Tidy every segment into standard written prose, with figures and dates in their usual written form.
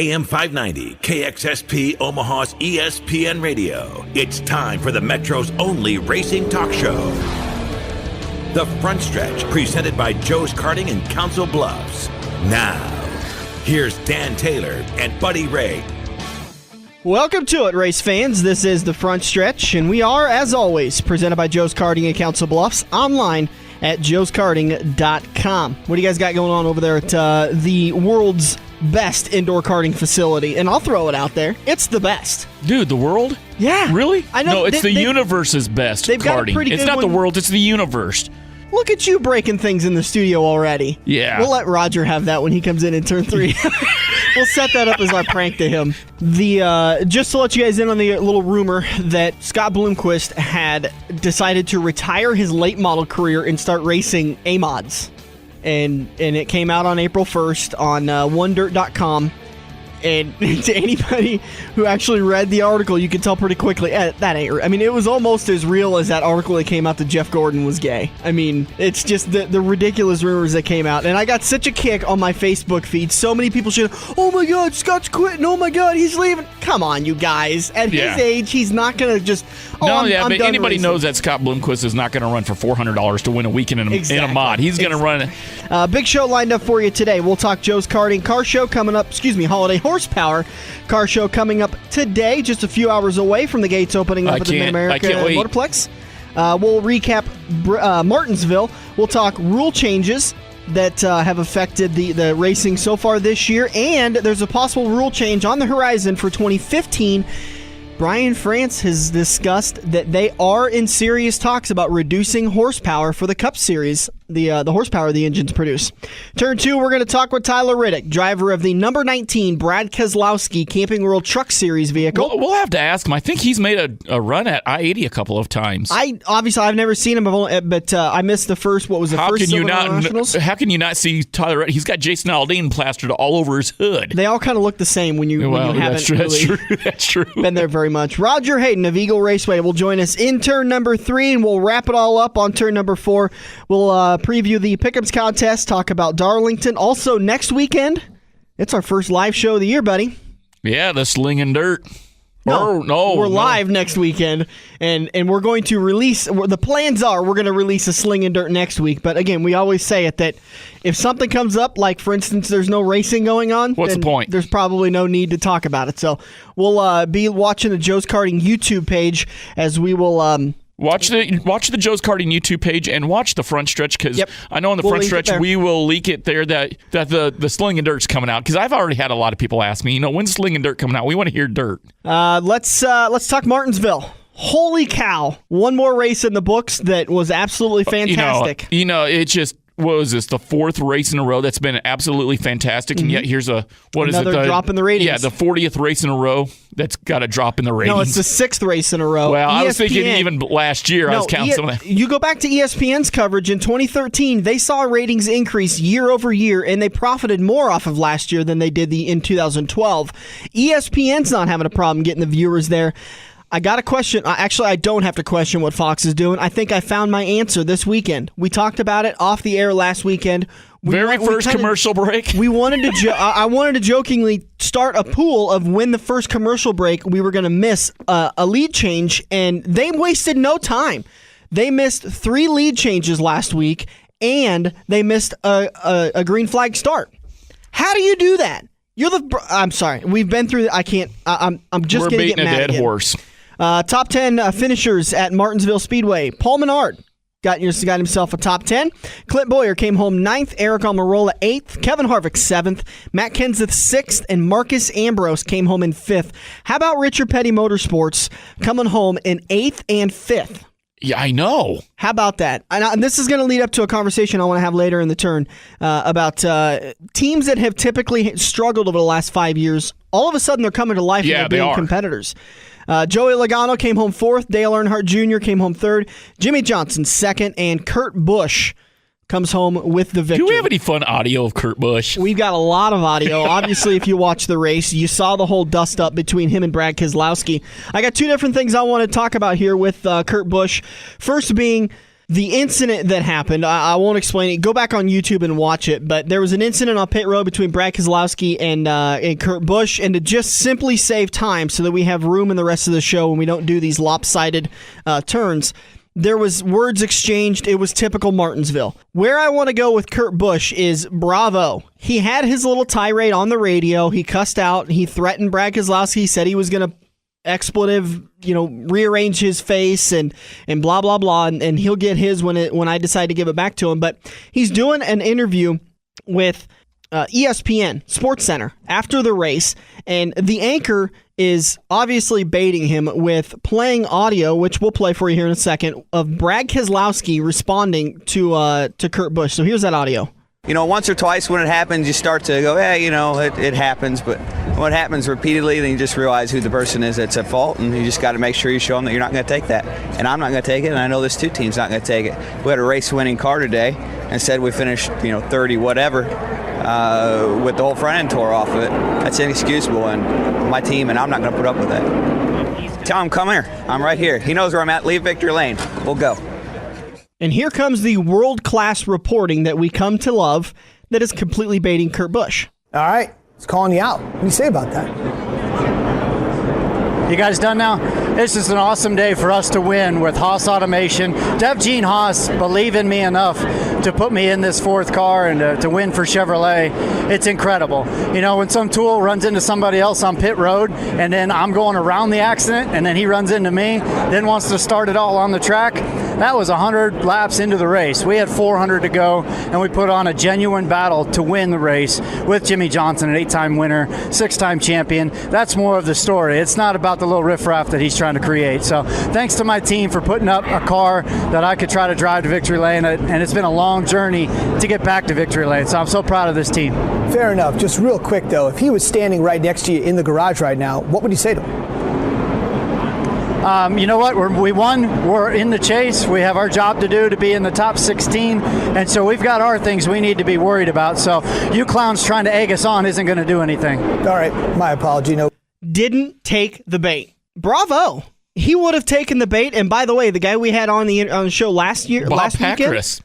AM 590, KXSP Omaha's ESPN Radio. It's time for the Metro's only racing talk show. The Front Stretch, presented by Joe's Karting in Council Bluffs. Now, here's Dan Taylor and Buddy Ray. Welcome to it, race fans. This is The Front Stretch, and we are, as always, presented by Joe's Karting in Council Bluffs, online at joeskarting.com. What do you guys got going on over there at the world's best indoor karting facility? And I'll throw it out there. It's the best. Dude, the world? Yeah. Really? I know. No, it's the universe's best they've got a karting. pretty It's good not the one. world, it's the universe. Look at you breaking things in the studio already. Yeah. We'll let Roger have that when he comes in turn 3. We'll set that up as our prank to him. Just to let you guys in on the little rumor that Scott Bloomquist had decided to retire his late model career and start racing A-Mods. And it came out on April 1st on onedirt.com. And to anybody who actually read the article, you can tell pretty quickly, that ain't real. I mean, it was almost as real as that article that came out that Jeff Gordon was gay. I mean, it's just the ridiculous rumors that came out. And I got such a kick on my Facebook feed. So many people said, oh my God, Scott's quitting. Oh my God, he's leaving. Come on, you guys. At his age, he's not going to just, but done anybody racing. knows that Scott Bloomquist is not going to run for $400 to win a weekend in a mod. He's going to run. Big show lined up for you today. We'll talk Joe's Karting car show coming up, Holiday Horsepower car show coming up today, just a few hours away from the gates opening up at the Mid-America Motorplex. We'll recap Martinsville. We'll talk rule changes that have affected the racing so far this year, and there's a possible rule change on the horizon for 2015. Brian France has discussed that they are in serious talks about reducing horsepower for the Cup Series, the horsepower the engines produce. Turn 2, we're going to talk with Tyler Riddick, driver of the number 19 Brad Keselowski Camping World Truck Series vehicle. We'll have to ask him. I think he's made a run at I-80 a couple of times. I've never seen him, but I missed the first. What was the first Silver Nationals? How can you not see Tyler Riddick? He's got Jason Aldean plastered all over his hood. They all kind of look the same when you haven't That's true. been there very much. Roger Hadan of Eagle Raceway will join us in turn number 3, and we'll wrap it all up on turn number 4. We'll preview the Pick'ems contest, talk about Darlington. Also, next weekend, it's our first live show of the year, buddy. Yeah, the Slinging Dirt. No, we're live next weekend, and we're going to release. The plans are we're going to release a Slinging Dirt next week. But again, we always say it that if something comes up, like for instance, there's no racing going on, what's the point? There's probably no need to talk about it. So we'll be watching the Joe's Karting YouTube page as we will. Watch the Joe's Karting YouTube page and watch the Front Stretch, because I know on the Front Stretch we will leak it there that the Slinging Dirt's coming out, because I've already had a lot of people ask me, when's Slinging Dirt coming out? We want to hear dirt. Let's talk Martinsville. Holy cow! One more race in the books that was absolutely fantastic. It just. What was this? The 4th race in a row that's been absolutely fantastic, and yet here's another drop in the ratings. Yeah, the 40th race in a row that's got a drop in the ratings. No, it's the 6th race in a row. Well, I was thinking even last year I was counting some of that. You go back to ESPN's coverage in 2013, they saw ratings increase year over year, and they profited more off of last year than they did in 2012. ESPN's not having a problem getting the viewers there. I got a question. Actually, I don't have to question what Fox is doing. I think I found my answer this weekend. We talked about it off the air last weekend. Commercial break. We wanted to. I wanted to jokingly start a pool of when the first commercial break we were going to miss a lead change, and they wasted no time. They missed 3 lead changes last week, and they missed a green flag start. How do you do that? I'm sorry. We've been through. I can't. I'm just going to get mad. We're beating a dead again. horse. Top 10 finishers at Martinsville Speedway. Paul Menard got himself a top 10. Clint Boyer came home 9th. Eric Almirola 8th. Kevin Harvick 7th. Matt Kenseth 6th. And Marcus Ambrose came home in 5th. How about Richard Petty Motorsports coming home in 8th and 5th? Yeah, I know. How about that? And this is going to lead up to a conversation I want to have later in the turn about teams that have typically struggled over the last 5 years. All of a sudden, they're coming to life and they're being competitors. Joey Logano came home 4th. Dale Earnhardt Jr. came home 3rd. Jimmy Johnson 2nd. And Kurt Busch comes home with the victory. Do we have any fun audio of Kurt Busch? We've got a lot of audio. Obviously, if you watch the race, you saw the whole dust-up between him and Brad Keselowski. I got 2 different things I want to talk about here with Kurt Busch. First being The incident that happened, I won't explain it. Go back on YouTube and watch it. But there was an incident on pit road between Brad Keselowski and Kurt Busch. And to just simply save time so that we have room in the rest of the show when we don't do these lopsided turns, there was words exchanged. It was typical Martinsville. Where I want to go with Kurt Busch is bravo. He had his little tirade on the radio. He cussed out. He threatened Brad Keselowski. He said he was going to expletive, rearrange his face and blah, blah, blah. And he'll get his when I decide to give it back to him. But he's doing an interview with ESPN SportsCenter after the race. And the anchor is obviously baiting him with playing audio, which we'll play for you here in a second, of Brad Keselowski responding to Kurt Busch. So here's that audio. Once or twice when it happens, you start to go, it happens. But when it happens repeatedly, then you just realize who the person is that's at fault, and you just got to make sure you show them that you're not going to take that. And I'm not going to take it, and I know this 2 team's not going to take it. We had a race-winning car today. Instead, we finished, 30 whatever with the whole front end tore off of it. That's inexcusable, and my team, and I'm not going to put up with that. Tell him, come here. I'm right here. He knows where I'm at. Leave victory lane. We'll go. And here comes the world-class reporting that we come to love that is completely baiting Kurt Busch. All right, it's calling you out. What do you say about that? You guys done now? This is an awesome day for us to win with Haas Automation. To have Gene Haas believe in me enough to put me in this 4th car and to win for Chevrolet, it's incredible. When some tool runs into somebody else on pit road and then I'm going around the accident and then he runs into me, then wants to start it all on the track, that was 100 laps into the race. We had 400 to go, and we put on a genuine battle to win the race with Jimmy Johnson, an 8-time winner, 6-time champion. That's more of the story. It's not about the little riffraff that he's trying to create. So thanks to my team for putting up a car that I could try to drive to victory lane, and it's been a long journey to get back to victory lane. So I'm so proud of this team. Fair enough. Just real quick, though, if he was standing right next to you in the garage right now, what would you say to him? You know what? We won. We're in the chase. We have our job to do to be in the top 16. And so we've got our things we need to be worried about. So you clowns trying to egg us on isn't going to do anything. All right. My apology. No. Didn't take the bait. Bravo. He would have taken the bait. And by the way, the guy we had on the show last weekend.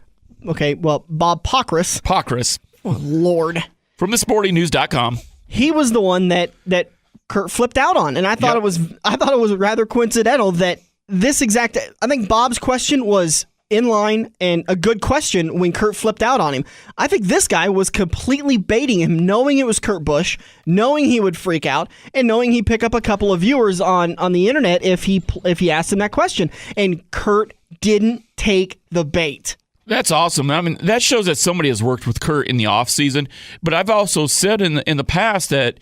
Okay, well, Bob Pockris. Oh, Lord. From thesportingnews.com. He was the one that Kurt flipped out on, and I thought it was rather coincidental that I think Bob's question was in line and a good question when Kurt flipped out on him. I think this guy was completely baiting him, knowing it was Kurt Busch, knowing he would freak out, and knowing he'd pick up a couple of viewers on the internet if he asked him that question. And Kurt didn't take the bait. That's awesome. I mean, that shows that somebody has worked with Kurt in the off season. But I've also said in the past that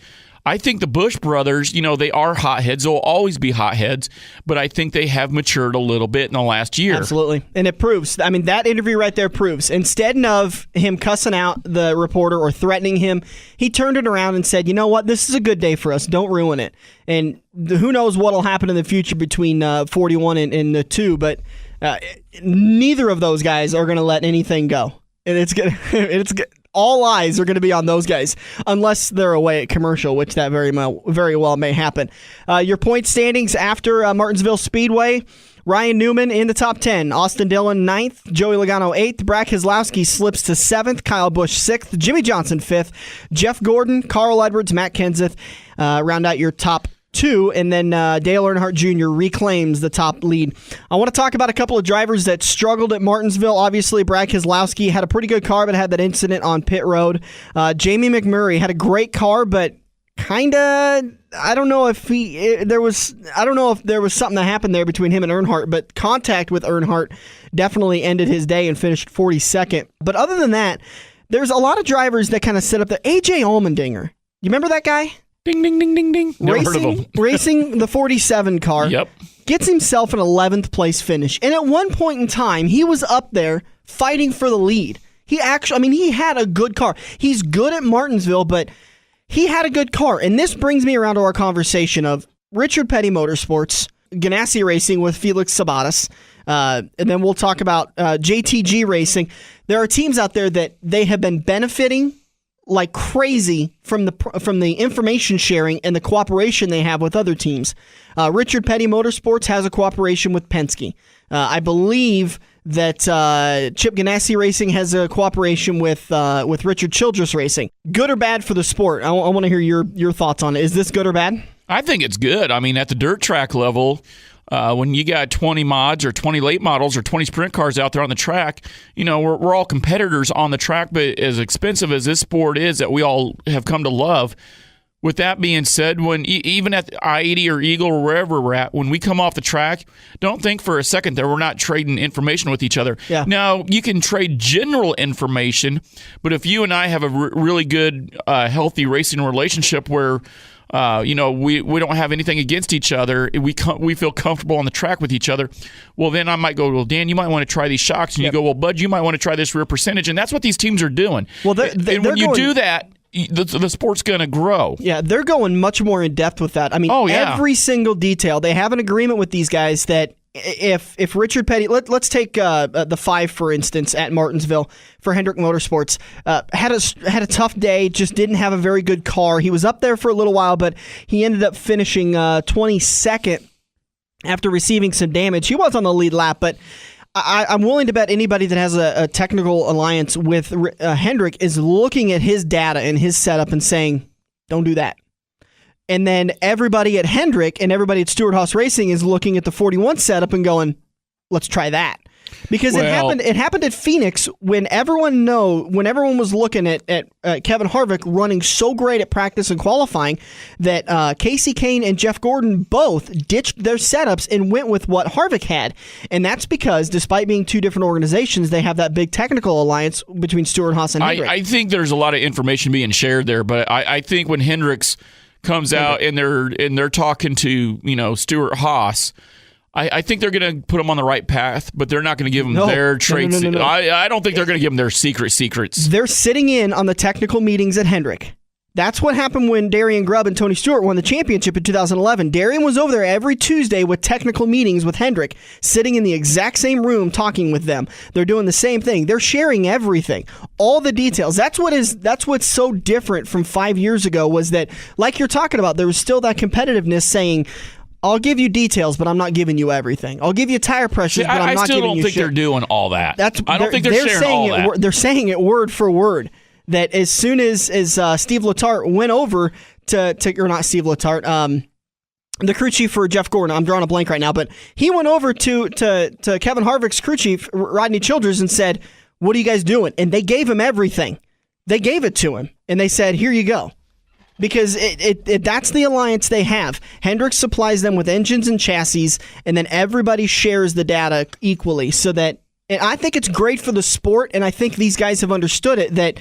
I think the Busch brothers, they are hotheads. They'll always be hotheads, but I think they have matured a little bit in the last year. Absolutely. And it proves. I mean, that interview right there proves. Instead of him cussing out the reporter or threatening him, he turned it around and said, you know what, this is a good day for us. Don't ruin it. And who knows what will happen in the future between 41 and the 2, but neither of those guys are going to let anything go. And it's good. All eyes are going to be on those guys unless they're away at commercial, which that very well may happen. Your point standings after Martinsville Speedway: Ryan Newman in the top 10, Austin Dillon 9th, Joey Logano 8th, Brad Keselowski slips to 7th, Kyle Busch 6th, Jimmy Johnson 5th, Jeff Gordon, Carl Edwards, Matt Kenseth round out your top 2, and then Dale Earnhardt Jr. reclaims the top lead. I want to talk about a couple of drivers that struggled at Martinsville. Obviously, Brad Keselowski had a pretty good car, but had that incident on pit road. Jamie McMurray had a great car, but I don't know if there was something that happened there between him and Earnhardt, but contact with Earnhardt definitely ended his day and finished 42nd. But other than that, there's a lot of drivers that kind of sit up there. AJ Allmendinger, you remember that guy? Ding, ding, ding, ding, ding. Never heard of him. Racing the 47 car. Yep. Gets himself an 11th place finish. And at one point in time, he was up there fighting for the lead. He had a good car. He's good at Martinsville, but he had a good car. And this brings me around to our conversation of Richard Petty Motorsports, Ganassi Racing with Felix Sabates, and then we'll talk about JTG Racing. There are teams out there that they have been benefiting like crazy from the information sharing and the cooperation they have with other teams. Richard Petty Motorsports has a cooperation with Penske. I believe that Chip Ganassi Racing has a cooperation with Richard Childress Racing. Good or bad for the sport? I want to hear your thoughts on it. Is this good or bad? I think it's good. I mean, at the dirt track level, when you got 20 mods or 20 late models or 20 sprint cars out there on the track, we're all competitors on the track, but as expensive as this sport is that we all have come to love, with that being said, when even at I-80 or Eagle or wherever we're at, when we come off the track, don't think for a second that we're not trading information with each other. Yeah. Now, you can trade general information, but if you and I have a really good, healthy racing relationship where we don't have anything against each other, we feel comfortable on the track with each other, well, then I might go, well, Dan, you might want to try these shocks. And you go, well, Bud, you might want to try this rear percentage. And that's what these teams are doing. Well, when you do that, the sport's going to grow. Yeah, they're going much more in depth with that. I mean, every single detail. They have an agreement with these guys that if Richard Petty, let's take the 5, for instance, at Martinsville for Hendrick Motorsports, had a tough day, just didn't have a very good car. He was up there for a little while, but he ended up finishing 22nd after receiving some damage. He was on the lead lap, but I'm willing to bet anybody that has a technical alliance with Hendrick is looking at his data and his setup and saying, don't do that. And then everybody at Hendrick and everybody at Stewart-Haas Racing is looking at the 41 setup and going, let's try that. Because it happened at Phoenix when everyone was looking at Kevin Harvick running so great at practice and qualifying that Casey Kane and Jeff Gordon both ditched their setups and went with what Harvick had. And that's because despite being two different organizations, they have that big technical alliance between Stewart-Haas and Hendrick. I think there's a lot of information being shared there, but I think when Hendricks comes out and they're talking to Stewart-Haas, I think they're going to put them on the right path, but they're not going to give them their traits. No. I don't think they're going to give them their secrets. They're sitting in on the technical meetings at Hendrick. That's what happened when Darian Grubb and Tony Stewart won the championship in 2011. Darian was over there every Tuesday with technical meetings with Hendrick, sitting in the exact same room talking with them. They're doing the same thing. They're sharing everything, all the details. That's what's so different from 5 years ago was that, like you're talking about, there was still that competitiveness saying, I'll give you details, but I'm not giving you everything. I'll give you tire pressures, but I'm not giving you shit. I still don't think they're doing all that. I don't think they're sharing all that. They're saying it word for word. That as soon as Steve Letarte went over or not Steve Letarte, the crew chief for Jeff Gordon, I'm drawing a blank right now, but he went over to Kevin Harvick's crew chief, Rodney Childress, and said, what are you guys doing? And they gave him everything. They gave it to him, and they said, here you go. Because that's the alliance they have. Hendrick supplies them with engines and chassis, and then everybody shares the data equally. And I think it's great for the sport, and I think these guys have understood it, that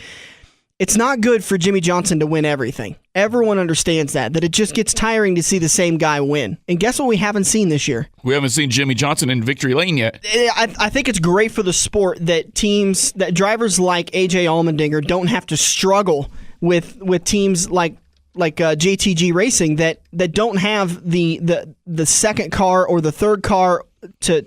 it's not good for Jimmy Johnson to win everything. Everyone understands that it just gets tiring to see the same guy win. And guess what we haven't seen this year? We haven't seen Jimmy Johnson in victory lane yet. I think it's great for the sport that drivers like AJ Allmendinger don't have to struggle with teams like JTG Racing that don't have the second car or the third car to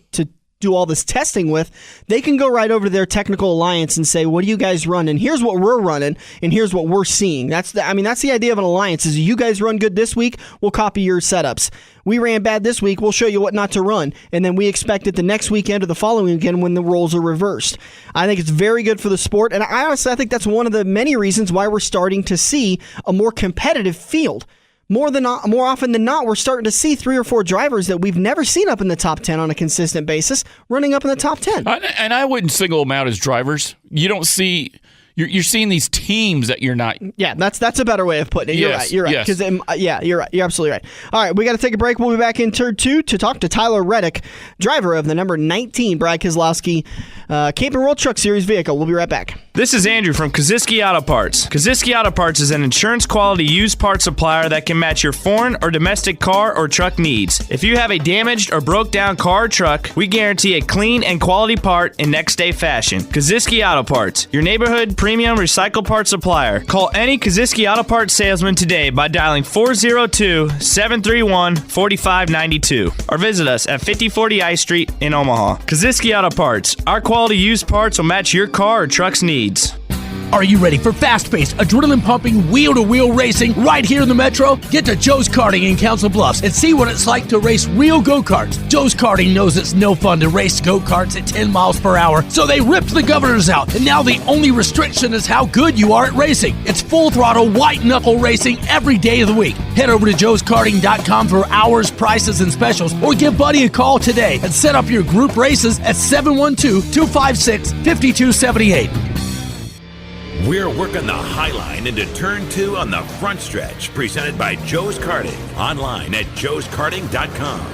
do all this testing with. They can go right over to their technical alliance and say, what do you guys run? And here's what we're running, and here's what we're seeing. That's the idea of an alliance is you guys run good this week, we'll copy your setups. We ran bad this week, we'll show you what not to run. And then we expect it the next weekend or the following weekend when the roles are reversed. I think it's very good for the sport, and I think that's one of the many reasons why we're starting to see a more competitive field. More often than not, we're starting to see 3 or 4 drivers that we've never seen up in the top 10 on a consistent basis running up in the top 10. And I wouldn't single them out as drivers. You don't see... You're seeing these teams that you're not. Yeah, that's a better way of putting it. You're right. You're right. Yes. You're right. You're absolutely right. All right, we got to take a break. We'll be back in turn 2 to talk to Tyler Reddick, driver of the number 19 Brad Keselowski Camping World Truck Series vehicle. We'll be right back. This is Andrew from Koziski Auto Parts. Koziski Auto Parts is an insurance-quality used parts supplier that can match your foreign or domestic car or truck needs. If you have a damaged or broke-down car or truck, we guarantee a clean and quality part in next-day fashion. Koziski Auto Parts, your neighborhood premium recycled parts supplier. Call any Koziski Auto Parts salesman today by dialing 402-731-4592 or visit us at 5040 I Street in Omaha. Koziski Auto Parts, our quality used parts will match your car or truck's needs. Are you ready for fast-paced, adrenaline-pumping, wheel-to-wheel racing right here in the Metro? Get to Joe's Karting in Council Bluffs and see what it's like to race real go-karts. Joe's Karting knows it's no fun to race go-karts at 10 miles per hour, so they ripped the governors out, and now the only restriction is how good you are at racing. It's full-throttle, white-knuckle racing every day of the week. Head over to joeskarting.com for hours, prices, and specials, or give Buddy a call today and set up your group races at 712-256-5278. We're working the High Line into Turn 2 on the front stretch, presented by Joe's Karting. Online at joeskarting.com.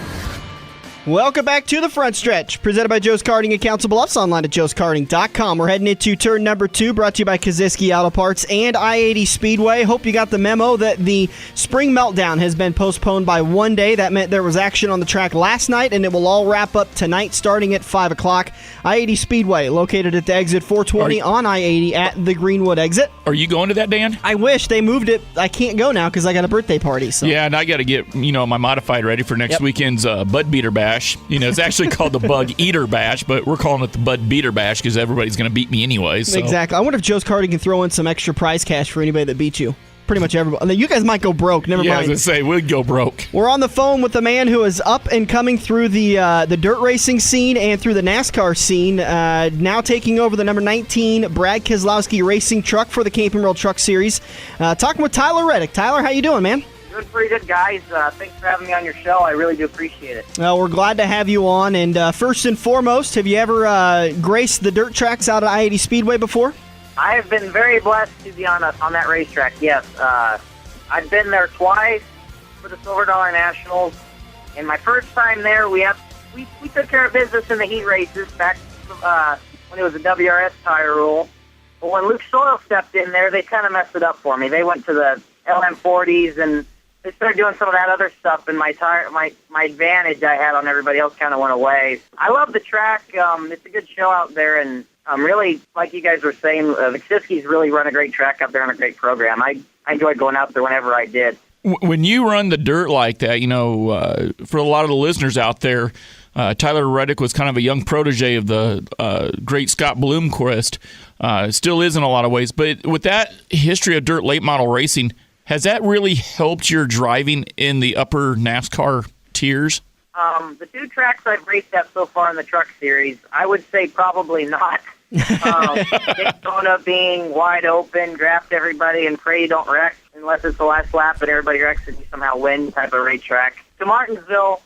Welcome back to the front stretch, presented by Joe's Karting at Council Bluffs, online at joeskarting.com. We're heading into turn number 2, brought to you by Kaziski Auto Parts and I-80 Speedway. Hope you got the memo that the spring meltdown has been postponed by one day. That meant there was action on the track last night, and it will all wrap up tonight starting at 5 o'clock. I-80 Speedway, located at the exit 420 on I-80 at the Greenwood exit. Are you going to that, Dan? I wish. They moved it. I can't go now because I got a birthday party. So. Yeah, and I got to get my modified ready for next weekend's Bud Beater Bash. It's actually called the Bug Eater Bash, but we're calling it the Bud Beater Bash because everybody's going to beat me anyway. So. Exactly. I wonder if Joe's Karting can throw in some extra prize cash for anybody that beats you. Pretty much everybody. You guys might go broke. Never mind. Yeah, I was going to say, we'd go broke. We're on the phone with the man who is up and coming through the dirt racing scene and through the NASCAR scene, now taking over the number 19 Brad Keselowski racing truck for the Cape and World Truck Series. Talking with Tyler Riddick. Tyler, how you doing, man? Doing pretty good, guys. Thanks for having me on your show. I really do appreciate it. Well, we're glad to have you on. And first and foremost, have you ever graced the dirt tracks out at I-80 Speedway before? I have been very blessed to be on that racetrack, yes. I've been there twice for the Silver Dollar Nationals. And my first time there, we took care of business in the heat races back when it was a WRS tire rule. But when Luke Soil stepped in there, they kind of messed it up for me. They went to the LM40s and they started doing some of that other stuff, and my advantage I had on everybody else kind of went away. I love the track. It's a good show out there, and really, like you guys were saying, the Kaziskis really run a great track out there and a great program. I enjoyed going out there whenever I did. When you run the dirt like that, for a lot of the listeners out there, Tyler Riddick was kind of a young protege of the great Scott Bloomquist. Still is in a lot of ways. But with that history of dirt late model racing, has that really helped your driving in the upper NASCAR tiers? The two tracks I've raced at so far in the truck series, I would say probably not. Daytona being wide open, draft everybody and pray you don't wreck unless it's the last lap and everybody wrecks and you somehow win type of racetrack. To Martinsville,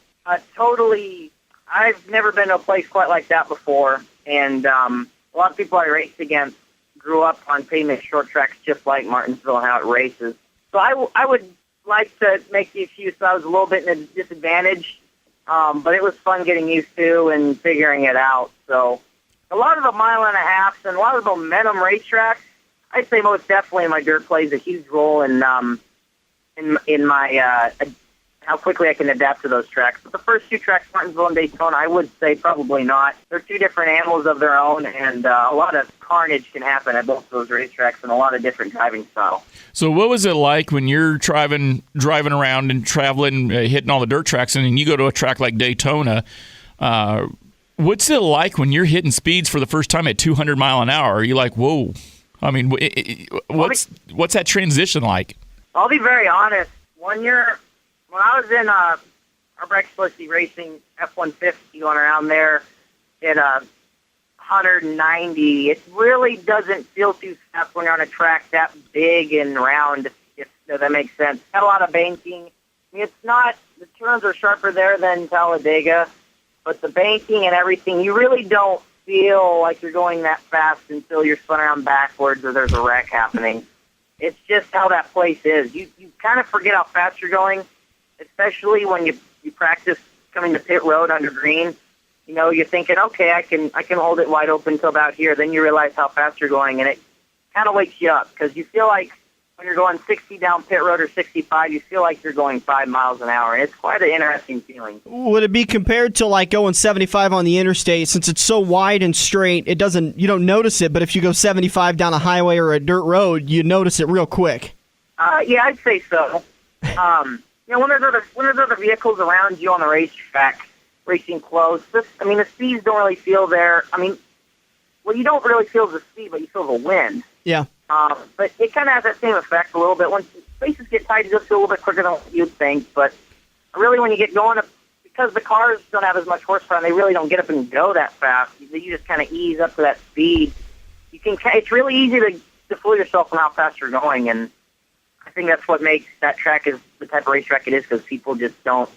totally, I've never been to a place quite like that before. And a lot of people I raced against grew up on pavement short tracks just like Martinsville and how it races. So I would like to make the excuse that I was a little bit in a disadvantage, but it was fun getting used to and figuring it out. So a lot of the mile and a half and a lot of the momentum racetracks, I'd say most definitely my dirt plays a huge role in my how quickly I can adapt to those tracks. But the first two tracks, Martinsville and Daytona, I would say probably not. They're two different animals of their own, and a lot of carnage can happen at both of those racetracks and a lot of different driving styles. So what was it like when you're driving around and traveling, hitting all the dirt tracks, and then you go to a track like Daytona? What's it like when you're hitting speeds for the first time at 200 mile an hour? Are you like, whoa? I mean, what's that transition like? I'll be very honest. One year, when I was in our Brexley Racing F-150 going around there at 190, it really doesn't feel too fast when you're on a track that big and round, if that makes sense. Had a lot of banking. I mean, it's not, the turns are sharper there than Talladega, but the banking and everything, you really don't feel like you're going that fast until you're spun around backwards or there's a wreck happening. It's just how that place is. You kind of forget how fast you're going, especially when you practice coming to pit road under green. You know, you're thinking, okay, I can hold it wide open until about here. Then you realize how fast you're going, and it kind of wakes you up because you feel like when you're going 60 down pit road or 65, you feel like you're going 5 miles an hour, and it's quite an interesting feeling. Would it be compared to like going 75 on the interstate? Since it's so wide and straight, you don't notice it, but if you go 75 down a highway or a dirt road, you notice it real quick. Yeah, I'd say so. When there's other vehicles around you on the racetrack, racing close, the speeds don't really feel there. I mean, what you don't really feel is the speed, but you feel the wind. Yeah. But it kind of has that same effect a little bit. When spaces get tight, it just go a little bit quicker than what you'd think. But really, when you get going, because the cars don't have as much horsepower, and they really don't get up and go that fast, you just kind of ease up to that speed. It's really easy to fool yourself on how fast you're going, and I think that's what makes that track is the type of racetrack it is, because people just don't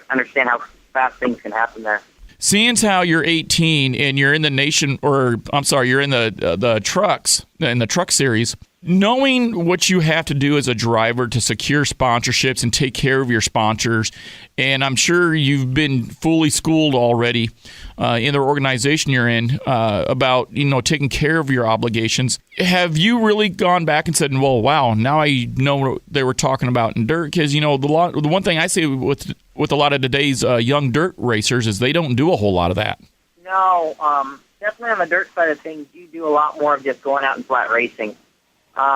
understand how fast things can happen there. Seeing how you're 18 and you're in the you're in the trucks, in the truck series, knowing what you have to do as a driver to secure sponsorships and take care of your sponsors, and I'm sure you've been fully schooled already in the organization you're in about taking care of your obligations. Have you really gone back and said, well, wow, now I know what they were talking about in dirt? Because the one thing I say with a lot of today's young dirt racers is they don't do a whole lot of that. No, definitely on the dirt side of things, you do a lot more of just going out and flat racing.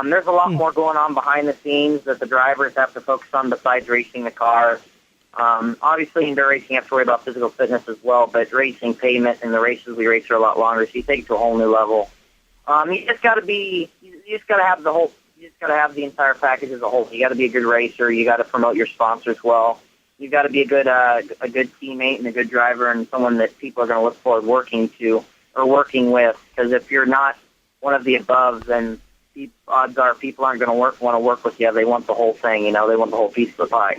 There's a lot more going on behind the scenes that the drivers have to focus on besides racing the car. Obviously, in dirt racing, you have to worry about physical fitness as well, but racing pavement and the races we race are a lot longer, so you take it to a whole new level. You just got to have the entire package as a whole. You got to be a good racer. You got to promote your sponsors well. You got to be a good teammate and a good driver, and someone that people are going to look forward working with. Because if you're not one of the above, then odds are people aren't going to want to work with you. They want the whole thing, they want the whole piece of the pie.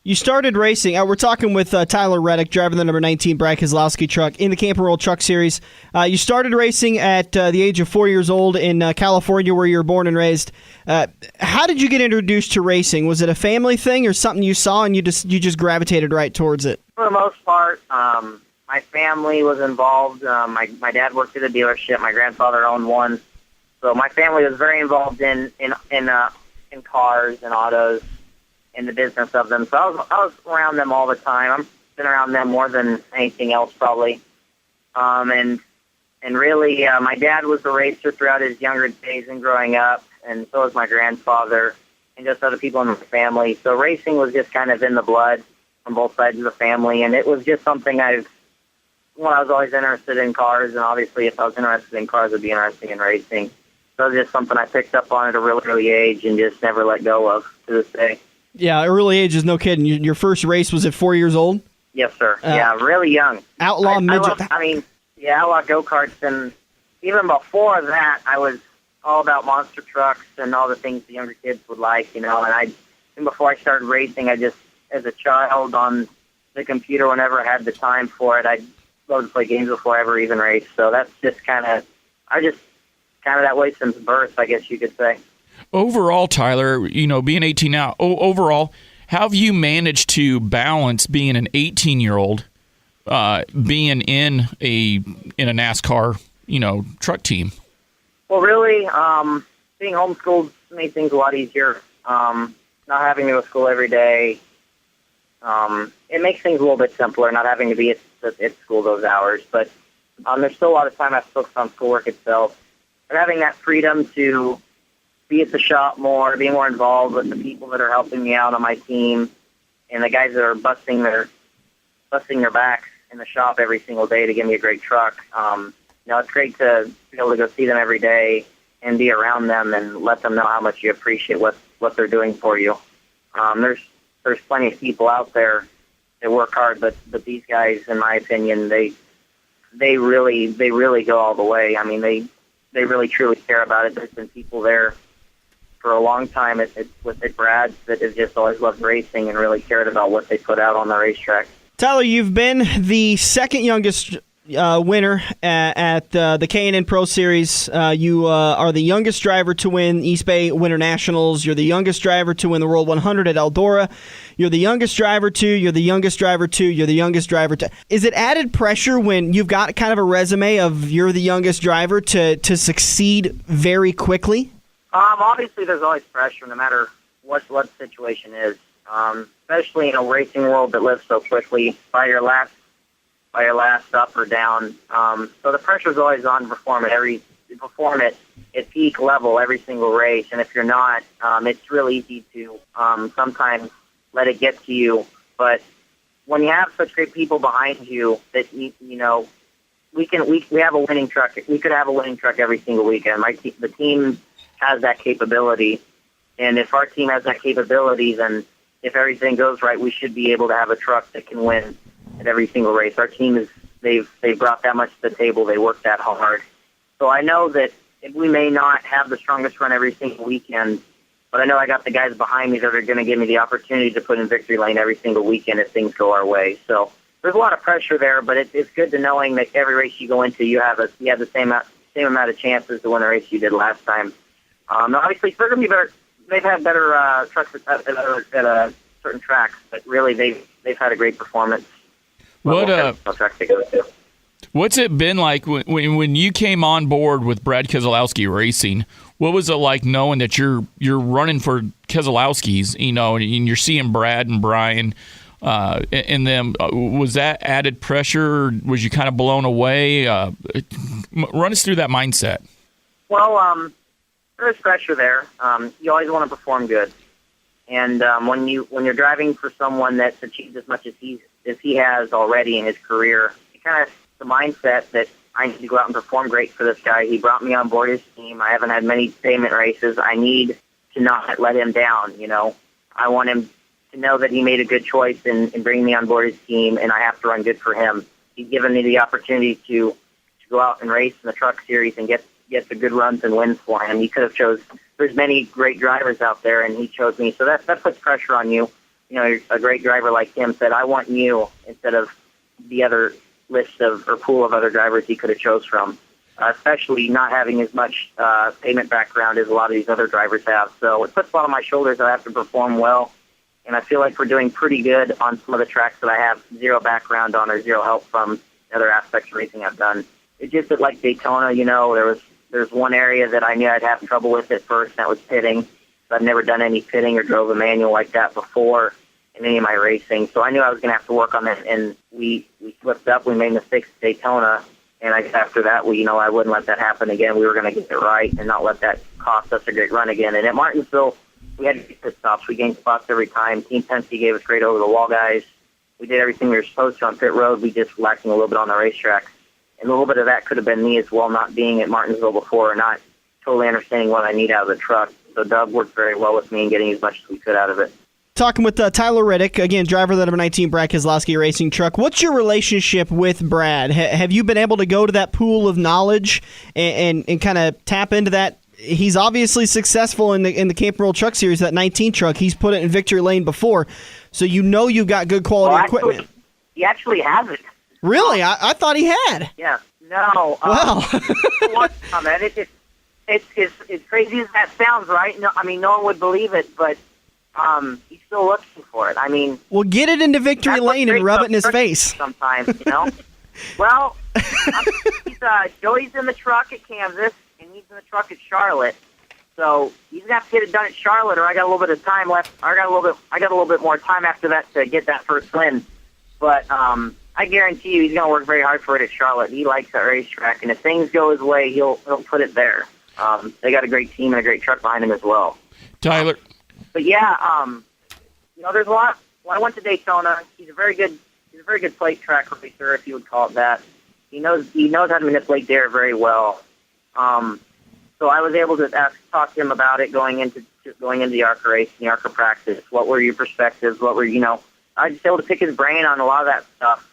You started racing. We're talking with Tyler Riddick, driving the number 19 Brad Keselowski truck in the Camp and Roll Truck Series. You started racing at the age of 4 years old in California, where you were born and raised. How did you get introduced to racing? Was it a family thing or something you saw and you just gravitated right towards it? For the most part, my family was involved. My dad worked at a dealership. My grandfather owned one. So my family was very involved in cars and autos, in the business of them. So I was around them all the time. I've been around them more than anything else, probably. And really, my dad was a racer throughout his younger days and growing up, and so was my grandfather and just other people in the family. So racing was just kind of in the blood on both sides of the family, and it was just something I was always interested in cars, and obviously if I was interested in cars, I'd be interested in racing. So it was just something I picked up on at a really early age and just never let go of to this day. Yeah, early age is no kidding. Your first race was at 4 years old? Yes, sir. Yeah, really young. Outlaw midget. Outlaw go-karts. And even before that, I was all about monster trucks and all the things the younger kids would like, And before I started racing, I just, as a child on the computer, whenever I had the time for it, I'd love to play games before I ever even raced. So that's just kind of that way since birth, I guess you could say. Overall, Tyler, being 18 now, overall, how have you managed to balance being an 18-year-old, being in a NASCAR, truck team? Well, really, being homeschooled made things a lot easier. Not having to go to school every day, it makes things a little bit simpler, not having to be at school those hours. But there's still a lot of time I have to focus on schoolwork itself. But having that freedom to be at the shop more, be more involved with the people that are helping me out on my team, and the guys that are busting their backs in the shop every single day to give me a great truck. It's great to be able to go see them every day and be around them and let them know how much you appreciate what they're doing for you. There's plenty of people out there that work hard, but these guys, in my opinion, they really go all the way. I mean, they really truly care about it. There's been people there for a long time with Brad that have just always loved racing and really cared about what they put out on the racetrack. Tyler, you've been the second youngest winner at the K&N Pro Series. You are the youngest driver to win East Bay Winter Nationals. You're the youngest driver to win the World 100 at Eldora. You're the youngest driver to. You're the youngest driver to. You're the youngest driver to. Is it added pressure when you've got kind of a resume of you're the youngest driver to succeed very quickly? Obviously, there's always pressure, no matter what the situation is. Especially in a racing world that lives so quickly. By your last up or down. So the pressure is always on to perform at peak level every single race. And if you're not, it's real easy to sometimes let it get to you. But when you have such great people behind you that we have a winning truck. We could have a winning truck every single weekend. The team has that capability. And if our team has that capability, then if everything goes right, we should be able to have a truck that can win at every single race. Our team they've brought that much to the table. They work that hard. So I know that we may not have the strongest run every single weekend, but I know I got the guys behind me that are going to give me the opportunity to put in victory lane every single weekend if things go our way. So there's a lot of pressure there, but it's good to knowing that every race you go into, you have the same amount of chances to win a race you did last time. Obviously, they're going to be better. They've had better trucks at certain tracks, but really they've had a great performance. Tracks they go to. What's it been like when you came on board with Brad Keselowski Racing? What was it like knowing that you're running for Keselowski's, and you're seeing Brad and Brian and them? Was that added pressure? Or was you kind of blown away? Run us through that mindset. Well, there's pressure there. You always want to perform good, and when you're driving for someone that's achieved as much as he has already in his career, it kind of the mindset that I need to go out and perform great for this guy. He brought me on board his team. I haven't had many payment races. I need to not let him down. I want him to know that he made a good choice in bringing me on board his team, and I have to run good for him. He's given me the opportunity to go out and race in the truck series and get the good runs and wins for him. He could have chose. There's many great drivers out there, and he chose me. So that puts pressure on you. A great driver like him said, "I want you," instead of the other list or pool of other drivers he could have chose from, especially not having as much payment background as a lot of these other drivers have. So it puts a lot on my shoulders. I have to perform well, and I feel like we're doing pretty good on some of the tracks that I have zero background on or zero help from other aspects of racing I've done. It's just that like Daytona, there's one area that I knew I'd have trouble with at first, and that was pitting. I've never done any pitting or drove a manual like that before in any of my racing, so I knew I was going to have to work on that, and we slipped up. We made mistakes at Daytona, and after that, I wouldn't let that happen again. We were going to get it right and not let that cost us a great run again. And at Martinsville, we had to get pit stops. We gained spots every time. Team Penske gave us great over-the-wall guys. We did everything we were supposed to on pit road. We just lacking a little bit on the racetrack. And a little bit of that could have been me as well, not being at Martinsville before or not totally understanding what I need out of the truck. So Doug worked very well with me in getting as much as we could out of it. Talking with Tyler Riddick, again, driver of the number 19 Brad Keselowski Racing truck. What's your relationship with Brad? Have you been able to go to that pool of knowledge and kind of tap into that? He's obviously successful in the Camping World Truck Series, that 19 truck. He's put it in victory lane before, so you've got good quality equipment. He actually hasn't. Really? I thought he had. Yeah. No. Wow. It's as crazy as that sounds, right? No, no one would believe it, but he's still looking for it. Well, get it into victory lane and rub it in his face. Sometimes, Well, Joey's in the truck at Kansas, and he's in the truck at Charlotte. So he's gonna have to get it done at Charlotte, or I got a little bit of time left. I got a little bit more time after that to get that first win. But I guarantee you, he's gonna work very hard for it at Charlotte. He likes that racetrack, and if things go his way, he'll put it there. They got a great team and a great truck behind him as well. Tyler. But yeah, there's a lot. When I went to Daytona, he's a very good plate track racer, if you would call it that. He knows how to manipulate there very well. So I was able to talk to him about it going into the ARCA race and the ARCA practice. What were your perspectives? I was just able to pick his brain on a lot of that stuff.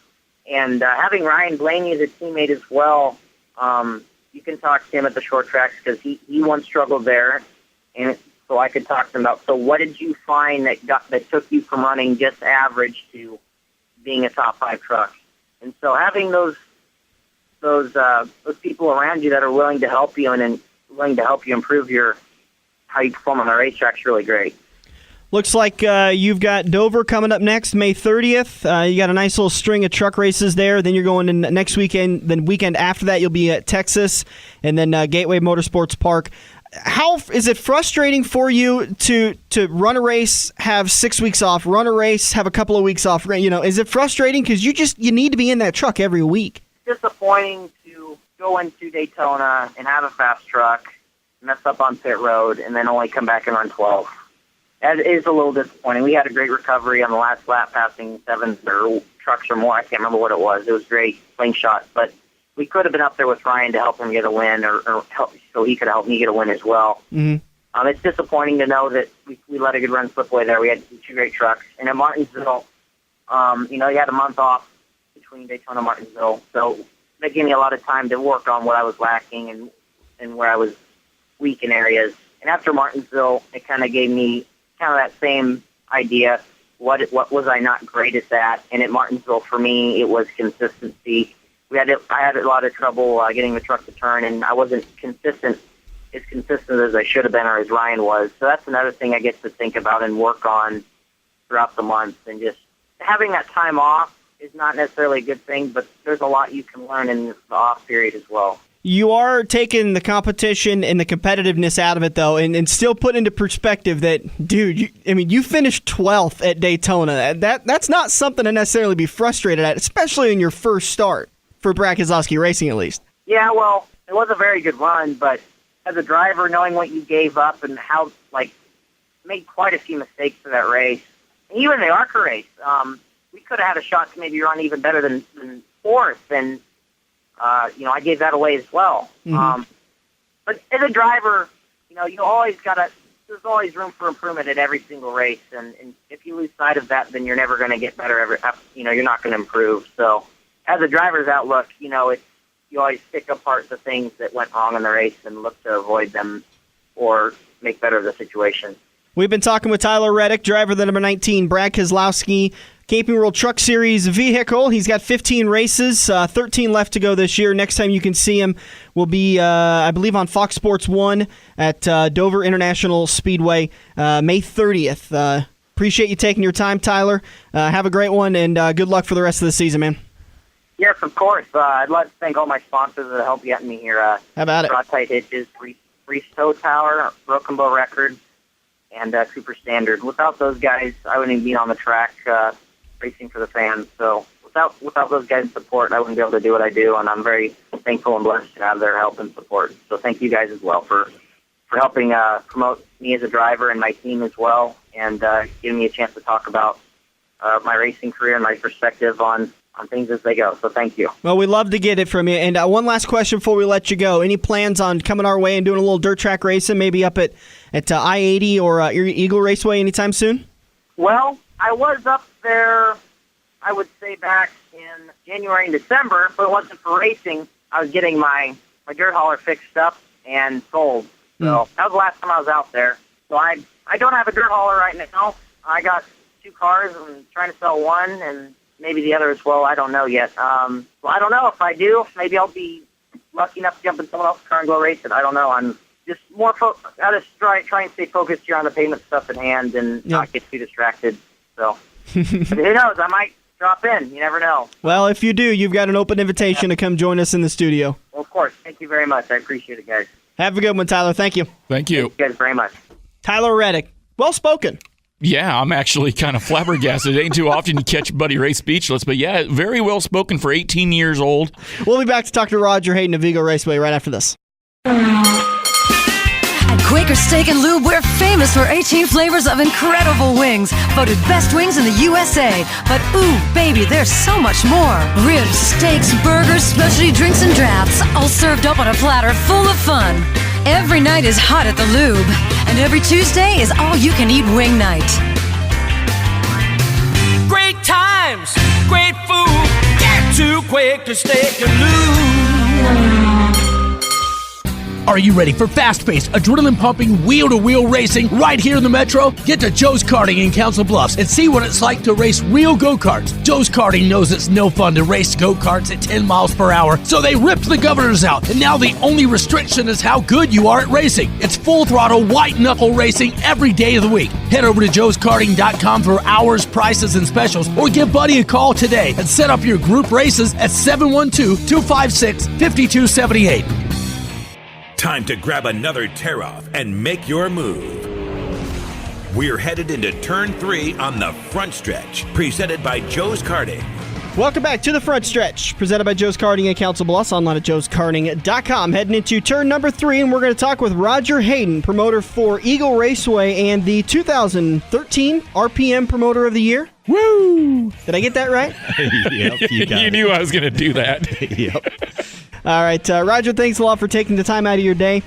And having Ryan Blaney as a teammate as well, you can talk to him at the short tracks because he once struggled there, and so I could talk to him about. So what did you find that took you from running just average to being a top 5 truck? And so having those people around you that are willing to help you and willing to help you improve how you perform on the racetrack is really great. Looks like you've got Dover coming up next, May 30th. You got a nice little string of truck races there. Then you're going to next weekend. Then weekend after that, you'll be at Texas, and then Gateway Motorsports Park. How is it frustrating for you to run a race, have 6 weeks off, run a race, have a couple of weeks off? Is it frustrating because you need to be in that truck every week? Disappointing to go into Daytona and have a fast truck, mess up on pit road, and then only come back and run 12. That is a little disappointing. We had a great recovery on the last lap, passing 7 trucks or more. I can't remember what it was. It was great, slingshot. But we could have been up there with Ryan to help him get a win, or help, so he could help me get a win as well. Mm-hmm. It's disappointing to know that we let a good run slip away there. We had 2 great trucks. And at Martinsville, you had a month off between Daytona and Martinsville, so that gave me a lot of time to work on what I was lacking and where I was weak in areas. And after Martinsville, it kind of gave me kind of that same idea. What was I not greatest at? And at Martinsville, for me, it was consistency. I had a lot of trouble getting the truck to turn, and I wasn't consistent as I should have been or as Ryan was. So that's another thing I get to think about and work on throughout the month. And just having that time off is not necessarily a good thing, but there's a lot you can learn in the off period as well. You are taking the competition and the competitiveness out of it, though, and still put into perspective that, dude, you finished 12th at Daytona. That's not something to necessarily be frustrated at, especially in your first start for Brad Keselowski Racing, at least. Yeah, well, it was a very good run, but as a driver, knowing what you gave up and how, made quite a few mistakes for that race, and even the ARCA race, we could have had a shot to maybe run even better than 4th, and I gave that away as well. Mm-hmm. But as a driver, you always there's always room for improvement at every single race. And if you lose sight of that, then you're never going to get better you're not going to improve. So as a driver's outlook, you always pick apart the things that went wrong in the race and look to avoid them or make better the situation. We've been talking with Tyler Riddick, driver of the number 19 Brad Keselowski Camping World Truck Series vehicle. He's got 15 races, 13 left to go this year. Next time you can see him will be, I believe, on Fox Sports 1 at Dover International Speedway, May 30th. Appreciate you taking your time, Tyler. Have a great one, and good luck for the rest of the season, man. Yes, of course. I'd like to thank all my sponsors that helped get me here. How about it? Rod Tight Hitches, Reese Tow Tower, Broken Bow Records, and Cooper Standard. Without those guys, I wouldn't even be on the track racing for the fans. So without those guys' support, I wouldn't be able to do what I do, and I'm very thankful and blessed to have their help and support. So thank you guys as well for helping promote me as a driver and my team as well, and giving me a chance to talk about my racing career and my perspective on things as they go. So thank you. Well, we'd love to get it from you. And one last question before we let you go. Any plans on coming our way and doing a little dirt track racing, maybe up at I-80 or Eagle Raceway anytime soon? Well, I was up there, I would say, back in January and December, but it wasn't for racing. I was getting my dirt hauler fixed up and sold. So that was the last time I was out there. So I don't have a dirt hauler right now. I got 2 cars. I'm trying to sell one, and maybe the other as well. I don't know yet. Well, I don't know. If I do, maybe I'll be lucky enough to jump in someone else's car and go race it. I don't know. I'm just more I just try and stay focused here on the payment stuff at hand and not get too distracted. So who knows? I might drop in. You never know. Well, if you do, you've got an open invitation to come join us in the studio. Well, of course. Thank you very much. I appreciate it, guys. Have a good one, Tyler. Thank you. Thank you. Thank you guys very much. Tyler Riddick. Well spoken. Yeah, I'm actually kind of flabbergasted. It ain't too often you catch Buddy Ray speechless, but yeah, very well spoken for 18 years old. We'll be back to talk to Roger Hadan of Eagle Raceway right after this. At Quaker Steak and Lube, we're famous for 18 flavors of incredible wings, voted best wings in the USA. But ooh, baby, there's so much more. Ribs, steaks, burgers, specialty drinks, and drafts, all served up on a platter full of fun. Every night is hot at the Lube, and every Tuesday is all-you-can-eat wing night. Great times, great food, get to Quaker Steak and Lube. Are you ready for fast-paced, adrenaline-pumping, wheel-to-wheel racing right here in the Metro? Get to Joe's Karting in Council Bluffs and see what it's like to race real go-karts. Joe's Karting knows it's no fun to race go-karts at 10 miles per hour, so they ripped the governors out, and now the only restriction is how good you are at racing. It's full-throttle, white-knuckle racing every day of the week. Head over to joeskarting.com for hours, prices, and specials, or give Buddy a call today and set up your group races at 712-256-5278. Time to grab another tear-off and make your move. We're headed into Turn 3 on the front stretch, presented by Joe's Karting. Welcome back to the front stretch, presented by Joe's Karting at Council Bluffs, online at joeskarting.com. Heading into turn number 3, and we're going to talk with Roger Hadan, promoter for Eagle Raceway and the 2013 RPM Promoter of the Year. Woo! Did I get that right? Yep, you knew I was going to do that. Yep. All right, Roger, thanks a lot for taking the time out of your day.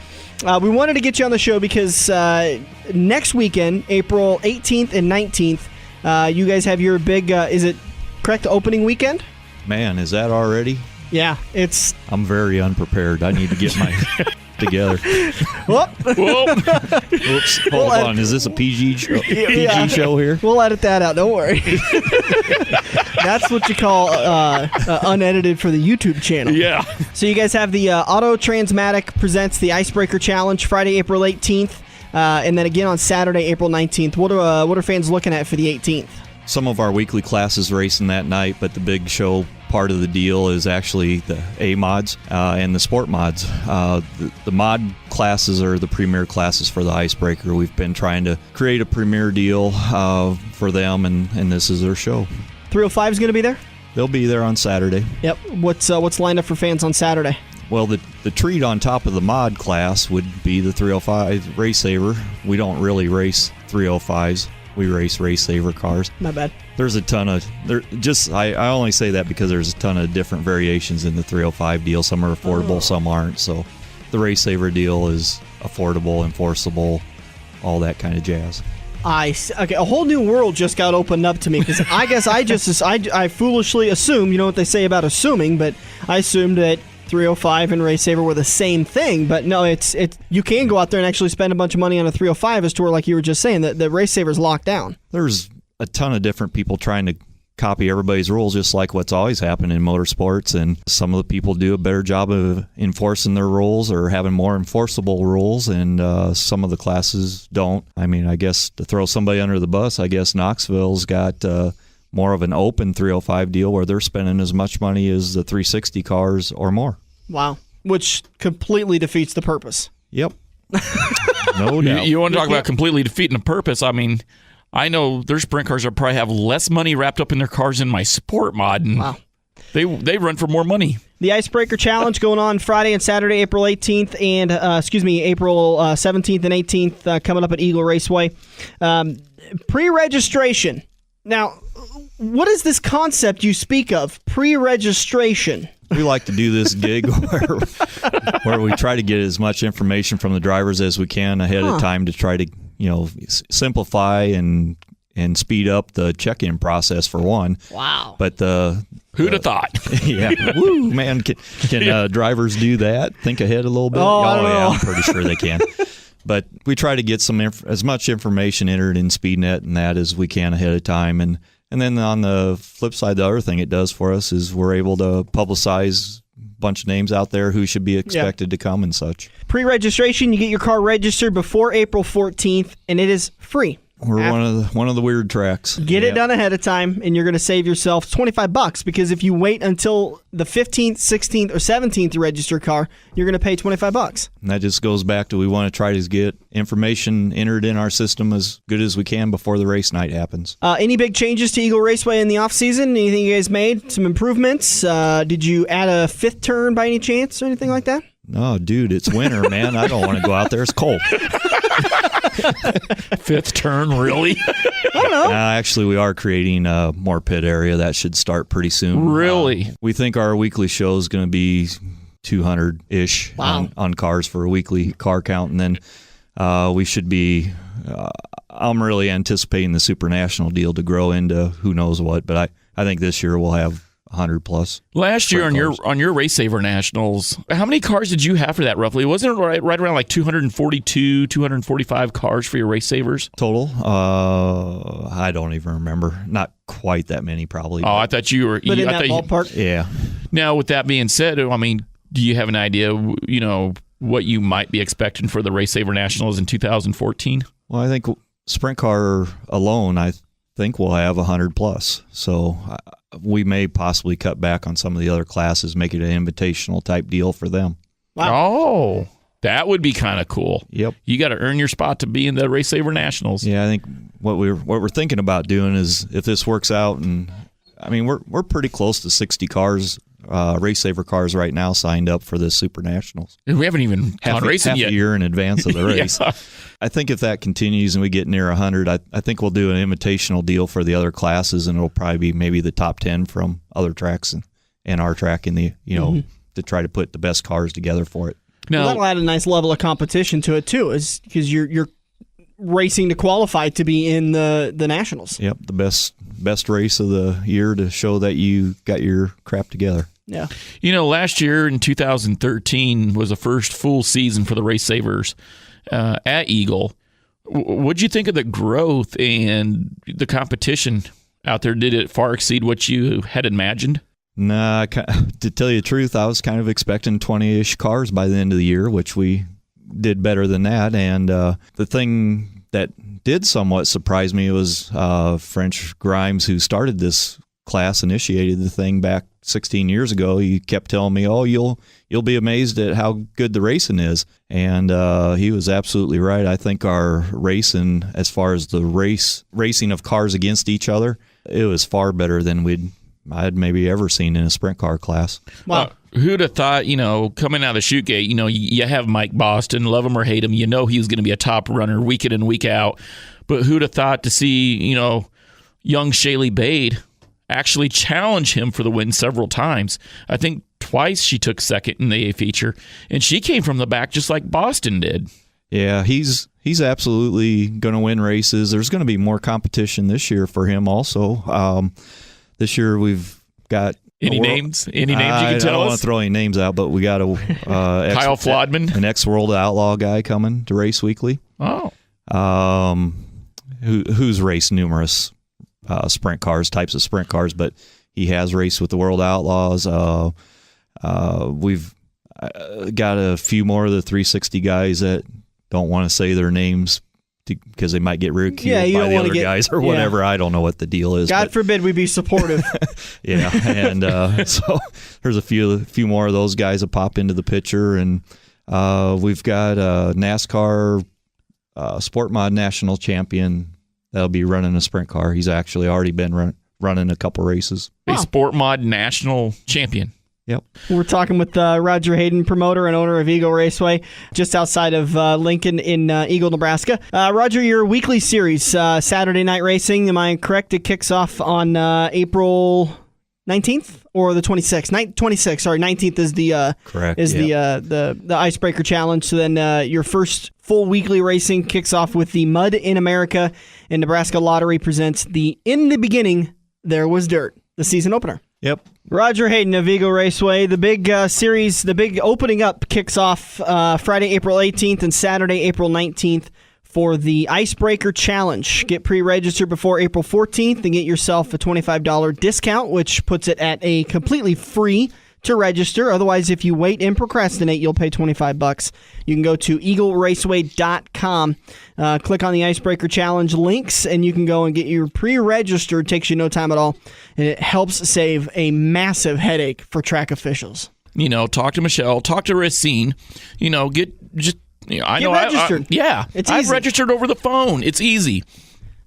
We wanted to get you on the show because next weekend, April 18th and 19th, you guys have your big, is it correct, opening weekend? Man, is that already? Yeah, it's... I'm very unprepared. I need to get my together. Whoop. Oops. Hold on. Is this a PG show? PG show here? We'll edit that out. Don't worry. That's what you call unedited for the YouTube channel. Yeah. So you guys have the Auto Transmatic presents the Icebreaker Challenge Friday, April 18th, and then again on Saturday, April 19th. What are fans looking at for the 18th? Some of our weekly classes racing that night, but the big show part of the deal is actually the A mods and the sport mods. The mod classes are the premier classes for the Icebreaker. We've been trying to create a premier deal for them, and this is their show. 305 is going to be there? They'll be there on Saturday. Yep. What's lined up for fans on Saturday? Well, the treat on top of the mod class would be the 305 Race Saver. We don't really race 305s. We race Race Saver cars. My bad. There's a ton of... I only say that because there's a ton of different variations in the 305 deal. Some are affordable, some aren't. So the Race Saver deal is affordable, enforceable, all that kind of jazz. Okay, a whole new world just got opened up to me because I guess I foolishly assumed, you know what they say about assuming, but I assumed that 305 and Race Saver were the same thing, but no, it's you can go out there and actually spend a bunch of money on a 305 as to where, like you were just saying, that the Race Saver's locked down. There's a ton of different people trying to copy everybody's rules, just like what's always happened in motorsports, and some of the people do a better job of enforcing their rules or having more enforceable rules, and some of the classes don't. I mean, I guess to throw somebody under the bus, I guess Knoxville's got more of an open 305 deal where they're spending as much money as the 360 cars or more. Wow. Which completely defeats the purpose. Yep. No doubt. You want to talk about completely defeating the purpose? I mean, I know their sprint cars that probably have less money wrapped up in their cars than my sport mod, and wow. They run for more money. The Icebreaker Challenge going on Friday and Saturday, April 18th and April 17th and 18th, coming up at Eagle Raceway. Pre-registration. Now, what is this concept you speak of? Pre-registration. We like to do this gig where we try to get as much information from the drivers as we can ahead of time to try to, simplify and speed up the check-in process for one. Wow. But who'd have thought? Yeah. Woo, man, can drivers do that? Think ahead a little bit? I don't know. I'm pretty sure they can. But we try to get as much information entered in SpeedNet and that as we can ahead of time. And then on the flip side, the other thing it does for us is we're able to publicize a bunch of names out there who should be expected to come and such. Pre-registration, you get your car registered before April 14th, and it is free. We're one of the weird tracks. Get it done ahead of time, and you're going to save yourself $25 because if you wait until the 15th, 16th, or 17th to register a car, you're going to pay $25. And that just goes back to we want to try to get information entered in our system as good as we can before the race night happens. Any big changes to Eagle Raceway in the off-season? Anything you guys made? Some improvements? Did you add a fifth turn by any chance or anything like that? No, dude, it's winter, man. I don't want to go out there. It's cold. Fifth turn, really? I don't know. Actually, we are creating a more pit area. That should start pretty soon. Really? We think our weekly show is going to be 200-ish on cars for a weekly car count. And then we should be I'm really anticipating the Super National deal to grow into who knows what. But I think this year we'll have 100 plus. Last year on your Race Saver Nationals, how many cars did you have for that roughly? Wasn't it right around like 242, 245 cars for your Race Savers? Total? I don't even remember. Not quite that many probably. Oh, I thought you were... But in that ballpark? Yeah. Now, with that being said, I mean, do you have an idea, what you might be expecting for the Race Saver Nationals in 2014? Well, I think sprint car alone, I think we'll have 100 plus. So we may possibly cut back on some of the other classes, make it an invitational type deal for them. Wow. Oh, that would be kind of cool. Yep. You got to earn your spot to be in the Race Saver Nationals. Yeah, I think what we're thinking about doing is if this works out, and I mean we're pretty close to 60 cars, Race Saver cars right now signed up for the Super Nationals. We haven't even gone racing half yet. A year in advance of the race. Yeah. I think if that continues and we get near 100, I think we'll do an invitational deal for the other classes, and it'll probably be maybe the top 10 from other tracks and our track in the to try to put the best cars together for it. Well, that'll add a nice level of competition to it too, is because you're racing to qualify to be in the Nationals. Yep, the best race of the year to show that you got your crap together. Yeah. Last year in 2013 was the first full season for the Race Savers at Eagle. What'd you think of the growth and the competition out there? Did it far exceed what you had imagined? Nah, to tell you the truth, I was kind of expecting 20-ish cars by the end of the year, which we did better than that. And the thing that did somewhat surprise me was French Grimes, who started this class, initiated the thing back 16 years ago. He kept telling me, "Oh, you'll be amazed at how good the racing is," and he was absolutely right. I think our racing, as far as the racing of cars against each other, it was far better than I'd maybe ever seen in a sprint car class. Wow. Who'd have thought, coming out of the chute gate, you have Mike Boston, love him or hate him, he was going to be a top runner week in and week out. But who'd have thought to see, young Shaylee Bade actually challenge him for the win several times. I think twice she took second in the A feature, and she came from the back just like Boston did. Yeah, he's absolutely going to win races. There's going to be more competition this year for him also. This year we've got Any names you can tell us? I don't want to throw any names out, but we got a Kyle Flodman, an ex-World Outlaw guy coming to Race Weekly. Oh, who's raced numerous sprint cars, types of sprint cars, but he has raced with the World Outlaws. We've got a few more of the 360 guys that don't want to say their names because they might get ridiculed by the other guys or whatever. I don't know what the deal is. God forbid we be supportive. Yeah, and so there's a few more of those guys that pop into the picture, and we've got a NASCAR Sport Mod National Champion that'll be running a sprint car. He's actually already been running a couple races. A Sport Mod National Champion. Yep. We're talking with Roger Hadan, promoter and owner of Eagle Raceway, just outside of Lincoln in Eagle, Nebraska. Roger, your weekly series, Saturday Night Racing, am I correct? It kicks off on April 19th or the 26th? 26th, sorry. 19th is the correct. Is the Icebreaker Challenge. So then your first full weekly racing kicks off with the Mud in America, and Nebraska Lottery presents the In the Beginning There Was Dirt, the season opener. Yep. Roger Hadan of Eagle Raceway. The big series, the big opening up kicks off Friday, April 18th and Saturday, April 19th for the Icebreaker Challenge. Get pre-registered before April 14th and get yourself a $25 discount, which puts it at a completely free to register. Otherwise, if you wait and procrastinate, you'll pay $25. You can go to eagleraceway.com, click on the Icebreaker Challenge links, and you can go and get your pre-registered. It takes you no time at all, and it helps save a massive headache for track officials. Talk to Michelle, talk to Racine, get registered. It's easy. I've registered over the phone. It's easy.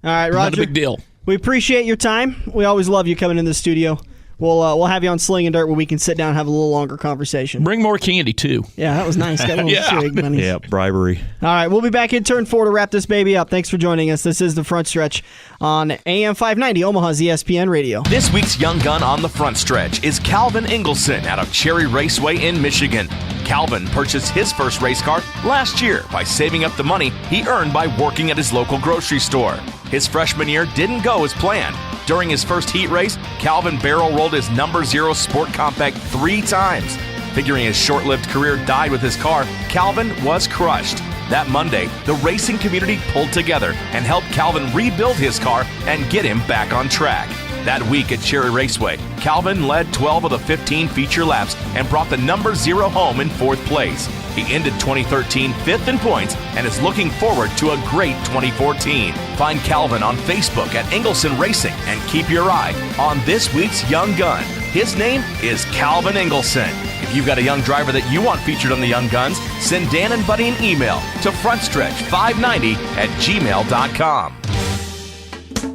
All right, Roger. Not a big deal. We appreciate your time. We always love you coming in the studio. We'll have you on Sling and Dirt where we can sit down and have a little longer conversation. Bring more candy, too. Yeah, that was nice. Got a little swig money. Yeah, bribery. All right, we'll be back in turn 4 to wrap this baby up. Thanks for joining us. This is The Front Stretch on AM 590, Omaha's ESPN Radio. This week's Young Gun on The Front Stretch is Calvin Ingleson out of Cherry Raceway in Michigan. Calvin purchased his first race car last year by saving up the money he earned by working at his local grocery store. His freshman year didn't go as planned. During his first heat race, Calvin barrel rolled his number 0 Sport Compact 3 times. Figuring his short-lived career died with his car, Calvin was crushed. That Monday, the racing community pulled together and helped Calvin rebuild his car and get him back on track. That week at Cherry Raceway, Calvin led 12 of the 15 feature laps and brought the number 0 home in 4th place. He ended 2013 5th in points and is looking forward to a great 2014. Find Calvin on Facebook at Ingleson Racing and keep your eye on this week's Young Gun. His name is Calvin Ingleson. If you've got a young driver that you want featured on the Young Guns, send Dan and Buddy an email to frontstretch590@gmail.com.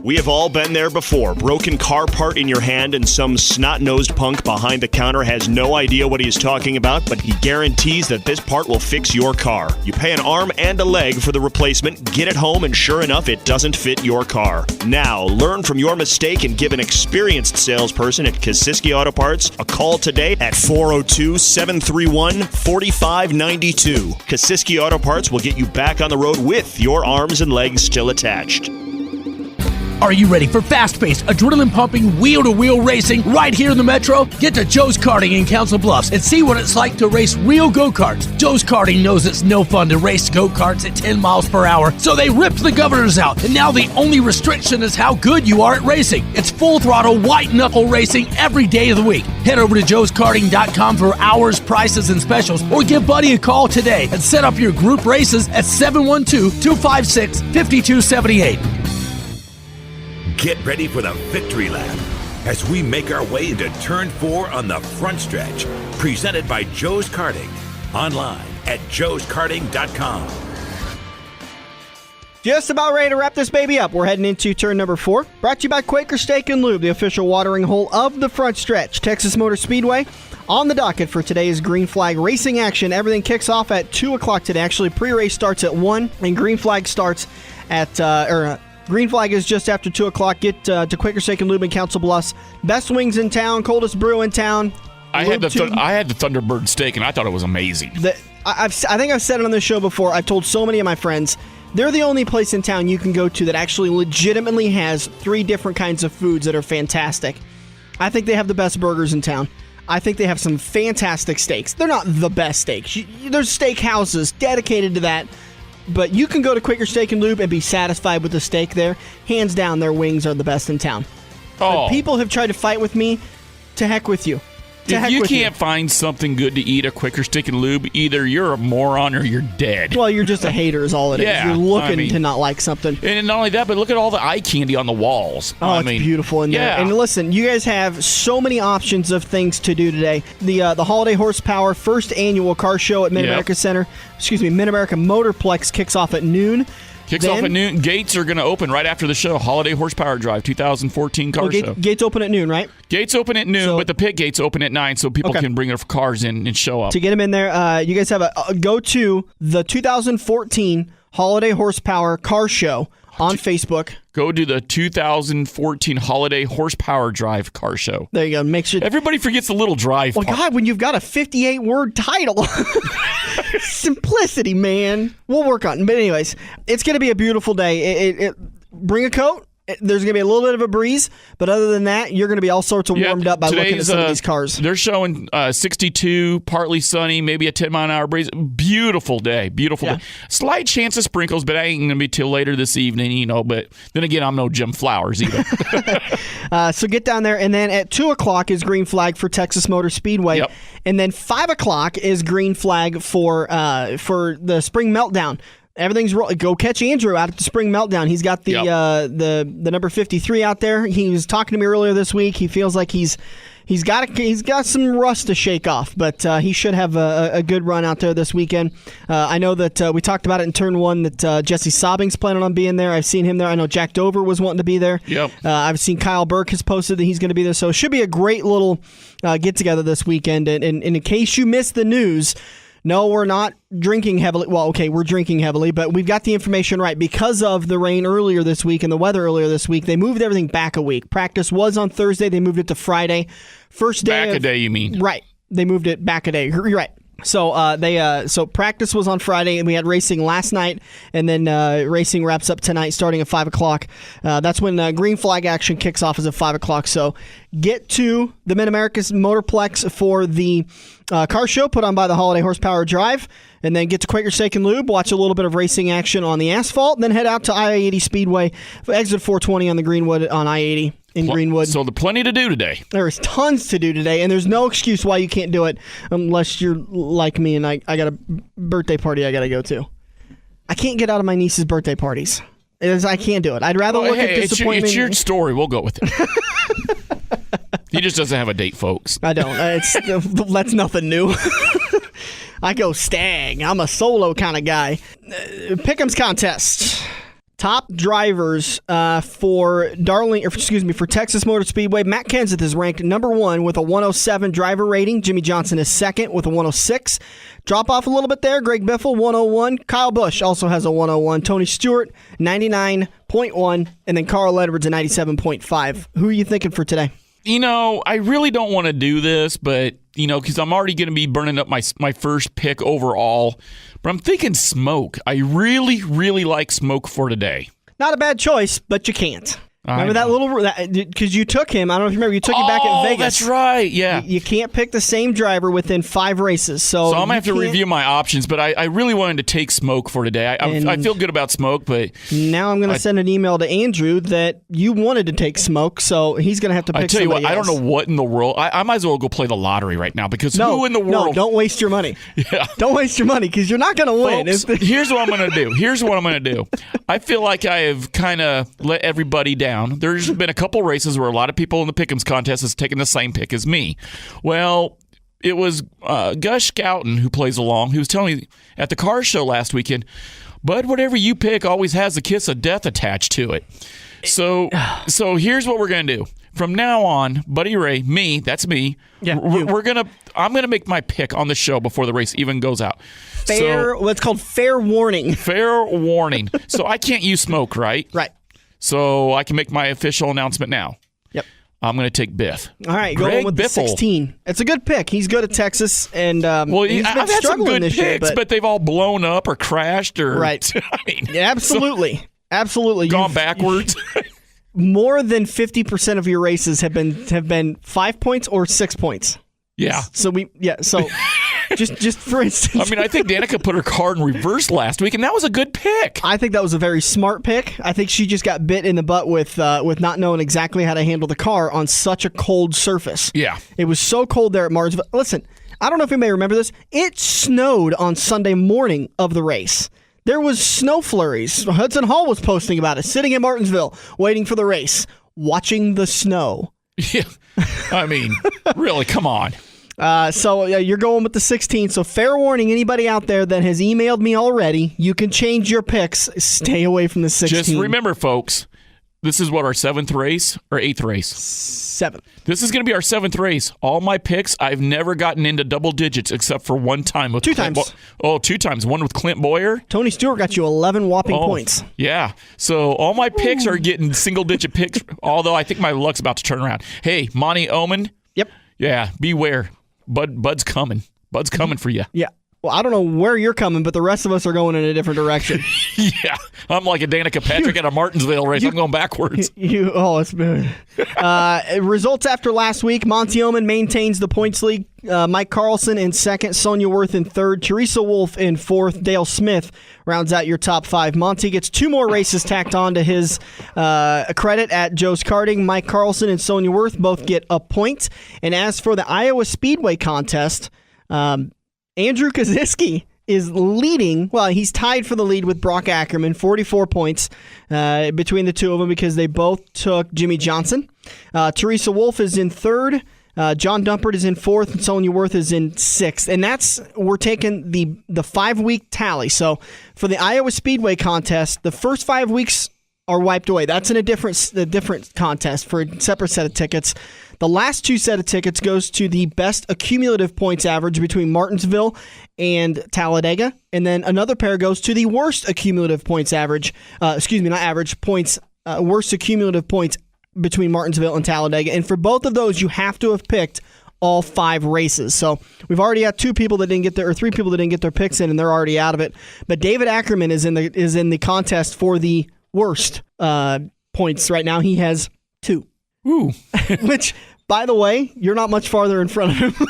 We have all been there before. Broken car part in your hand and some snot-nosed punk behind the counter has no idea what he is talking about, but he guarantees that this part will fix your car. You pay an arm and a leg for the replacement, get it home, and sure enough, it doesn't fit your car. Now, learn from your mistake and give an experienced salesperson at Kosiski Auto Parts a call today at 402-731-4592. Kosiski Auto Parts will get you back on the road with your arms and legs still attached. Are you ready for fast-paced, adrenaline-pumping, wheel-to-wheel racing right here in the Metro? Get to Joe's Karting in Council Bluffs and see what it's like to race real go-karts. Joe's Karting knows it's no fun to race go-karts at 10 miles per hour, so they ripped the governors out, and now the only restriction is how good you are at racing. It's full-throttle, white-knuckle racing every day of the week. Head over to joeskarting.com for hours, prices, and specials, or give Buddy a call today and set up your group races at 712-256-5278. Get ready for the victory lap as we make our way into Turn 4 on the front stretch. Presented by Joe's Karting. Online at joeskarting.com. Just about ready to wrap this baby up. We're heading into turn number 4. Brought to you by Quaker Steak and Lube, the official watering hole of the front stretch. Texas Motor Speedway. On the docket for today's Green Flag racing action. Everything kicks off at 2 o'clock today. Actually, pre-race starts at 1, and Green Flag starts at... Green Flag is just after 2 o'clock. Get to Quaker Steak and Lube in Council Bluffs. Best wings in town, coldest brew in town. I had the Thunderbird steak, and I thought it was amazing. I think I've said it on this show before. I've told so many of my friends, they're the only place in town you can go to that actually legitimately has 3 different kinds of foods that are fantastic. I think they have the best burgers in town. I think they have some fantastic steaks. They're not the best steaks. There's steak houses dedicated to that. But you can go to Quaker Steak and Lube and be satisfied with the steak there. Hands down, their wings are the best in town. But people have tried to fight with me. To heck with you. If you can't find something good to eat at Quaker Steak and Lube, either you're a moron or you're dead. Well, you're just a hater is all it is. You're looking to not like something. And not only that, but look at all the eye candy on the walls. Oh, it's beautiful in there. And listen, you guys have so many options of things to do today. The Holiday Horsepower first annual car show at Mid-America Mid-America Motorplex kicks off at noon. Off at noon. Gates are going to open right after the show. Holiday Horsepower Drive 2014 car show. Gates open at noon, right? Gates open at noon, but the pit gates open at 9 so people can bring their cars in and show up. To get them in there, you guys have go to the 2014 Holiday Horsepower car show on Facebook. Go to the 2014 Holiday Horsepower Drive car show. There you go. Make sure everybody forgets the little drive part. God, when you've got a 58-word title. Simplicity, man. We'll work on it. But anyways, it's going to be a beautiful day. Bring a coat. There's going to be a little bit of a breeze, but other than that, you're going to be all sorts of warmed up by looking at some of these cars. They're showing 62, partly sunny, maybe a 10-mile-an-hour breeze. Beautiful day. Beautiful day. Slight chance of sprinkles, but I ain't going to be till later this evening, But then again, I'm no Jim Flowers either. So get down there, and then at 2 o'clock is Green Flag for Texas Motor Speedway. Yep. And then 5 o'clock is Green Flag for the Spring Meltdown. Everything's rolling. Go catch Andrew out at the Spring Meltdown. He's got the number 53 out there. He was talking to me earlier this week. He feels like he's got some rust to shake off, but he should have a good run out there this weekend. I know that we talked about it in turn 1 that Jesse Sobbing's planning on being there. I've seen him there. I know Jack Dover was wanting to be there. Yep. I've seen Kyle Burke has posted that he's going to be there. So it should be a great little get together this weekend. And in case you missed the news. No, we're not drinking heavily. Well, okay, we're drinking heavily, but we've got the information right. Because of the rain earlier this week and the weather earlier this week, they moved everything back a week. Practice was on Thursday. They moved it to Friday. First day. Back a day, you mean? Right. They moved it back a day. You're right. So practice was on Friday, and we had racing last night, and then racing wraps up tonight starting at 5 o'clock. That's when Green Flag action kicks off is at 5 o'clock. So get to the Mid-America's Motorplex for the car show put on by the Holiday Horsepower Drive, and then get to Quaker Steak and Lube, watch a little bit of racing action on the asphalt, and then head out to I-80 Speedway, exit 420 on the Greenwood on I-80. In Greenwood. So plenty to do today. There's tons to do today, and there's no excuse why you can't do it unless you're like me and I got a birthday party I got to go to. I can't get out of my niece's birthday parties. I can't do it. I'd rather look at disappointment. It's your story. We'll go with it. He just doesn't have a date, folks. I don't. That's nothing new. I go stag. I'm a solo kind of guy. Pick'ems contest. Top drivers for Texas Motor Speedway. Matt Kenseth is ranked number 1 with a 107 driver rating. Jimmy Johnson is second with a 106. Drop off a little bit there. Greg Biffle, 101. Kyle Busch also has a 101. Tony Stewart, 99.1. And then Carl Edwards, a 97.5. Who are you thinking for today? I really don't want to do this, but, because I'm already going to be burning up my first pick overall. But I'm thinking Smoke. I really, really like Smoke for today. Not a bad choice, but you can't. Remember that because you took him. I don't know if you remember. You took him back at Vegas. That's right. Yeah. You can't pick the same driver within 5 races. So I'm going to have to review my options, but I really wanted to take Smoke for today. I feel good about Smoke, but now I'm going to send an email to Andrew that you wanted to take Smoke, so he's going to have to pick somebody else. I don't know what in the world. I might as well go play the lottery right now because who in the world? No, don't waste your money. Yeah. Don't waste your money because you're not going to win. Folks, here's what I'm going to do. I feel like I have kind of let everybody down. There's been a couple races where a lot of people in the Pick'ems contest has taken the same pick as me. Well, it was Gus Scouten who plays along, who was telling me at the car show last weekend, Bud, whatever you pick always has a kiss of death attached to it. So here's what we're going to do. From now on, Buddy Ray, that's me. Yeah, I'm gonna make my pick on the show before the race even goes out. What's called fair warning. Fair warning. So I can't use Smoke, right? Right. So I can make my official announcement now. Yep. I'm going to take Biff. All right, going with the 16. It's a good pick. He's good at Texas, and I've had some good picks, but they've all blown up or crashed or right. Absolutely. Gone backwards. More than 50% of your races have been 5 points or 6 points. Yeah. So just for instance. I think Danica put her car in reverse last week, and that was a good pick. I think that was a very smart pick. I think she just got bit in the butt with not knowing exactly how to handle the car on such a cold surface. Yeah. It was so cold there at Martinsville. Listen, I don't know if you may remember this. It snowed on Sunday morning of the race. There was snow flurries. Hudson Hall was posting about it, sitting in Martinsville, waiting for the race, watching the snow. Yeah. Really, come on. So you're going with the 16. So fair warning, anybody out there that has emailed me already, you can change your picks. Stay away from the 16. Just remember, folks, this is what, our 7th race or 8th race? 7th. This is going to be our 7th race. All my picks, I've never gotten into double digits except for one time. With 2 times. 2 times. One with Clint Boyer. Tony Stewart got you 11 whopping points. Yeah. So all my picks are getting single-digit picks, although I think my luck's about to turn around. Hey, Monty Oman. Yep. Yeah, beware. Bud's coming. Bud's coming for you. Yeah. Well, I don't know where you're coming, but the rest of us are going in a different direction. Yeah. I'm like a Danica Patrick at a Martinsville race. I'm going backwards. It's bad. Results after last week, Monty Oman maintains the points lead. Mike Carlson in second, Sonia Worth in third, Teresa Wolf in fourth, Dale Smith rounds out your top 5. Monty gets 2 more races tacked on to his credit at Joe's Karting. Mike Carlson and Sonia Worth both get a point. And as for the Iowa Speedway contest, Andrew Koziski is leading. Well, he's tied for the lead with Brock Ackerman, 44 points between the two of them because they both took Jimmy Johnson. Teresa Wolf is in third. John Dumpert is in fourth, and Sonia Worth is in sixth. And we're taking the 5-week tally. So for the Iowa Speedway contest, the first 5 weeks are wiped away. That's in a different contest for a separate set of tickets. The last 2 set of tickets goes to the best accumulative points average between Martinsville and Talladega, and then another pair goes to the worst accumulative points average. Worst accumulative points between Martinsville and Talladega. And for both of those, you have to have picked all 5 races. So we've already got 2 people that didn't get their, or 3 people that didn't get their picks in, and they're already out of it. But David Ackerman is in the contest for the worst points right now. He has 2. Ooh. Which, by the way, you're not much farther in front of him.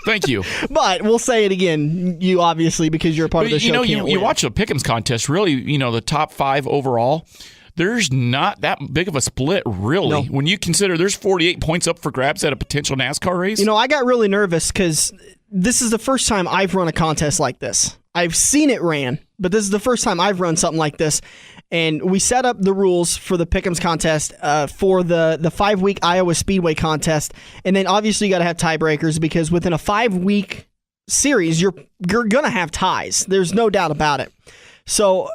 Thank you. But we'll say it again, you obviously, because you're a part of the show. You watch the Pick'ems contest, really, the top 5 overall, there's not that big of a split, really. No. When you consider there's 48 points up for grabs at a potential NASCAR race. I got really nervous because this is the first time I've run a contest like this. I've seen it ran, but this is the first time I've run something like this. And we set up the rules for the Pick'ems contest for the 5-week Iowa Speedway contest. And then obviously you got to have tiebreakers because within a 5-week series, you're going to have ties. There's no doubt about it. So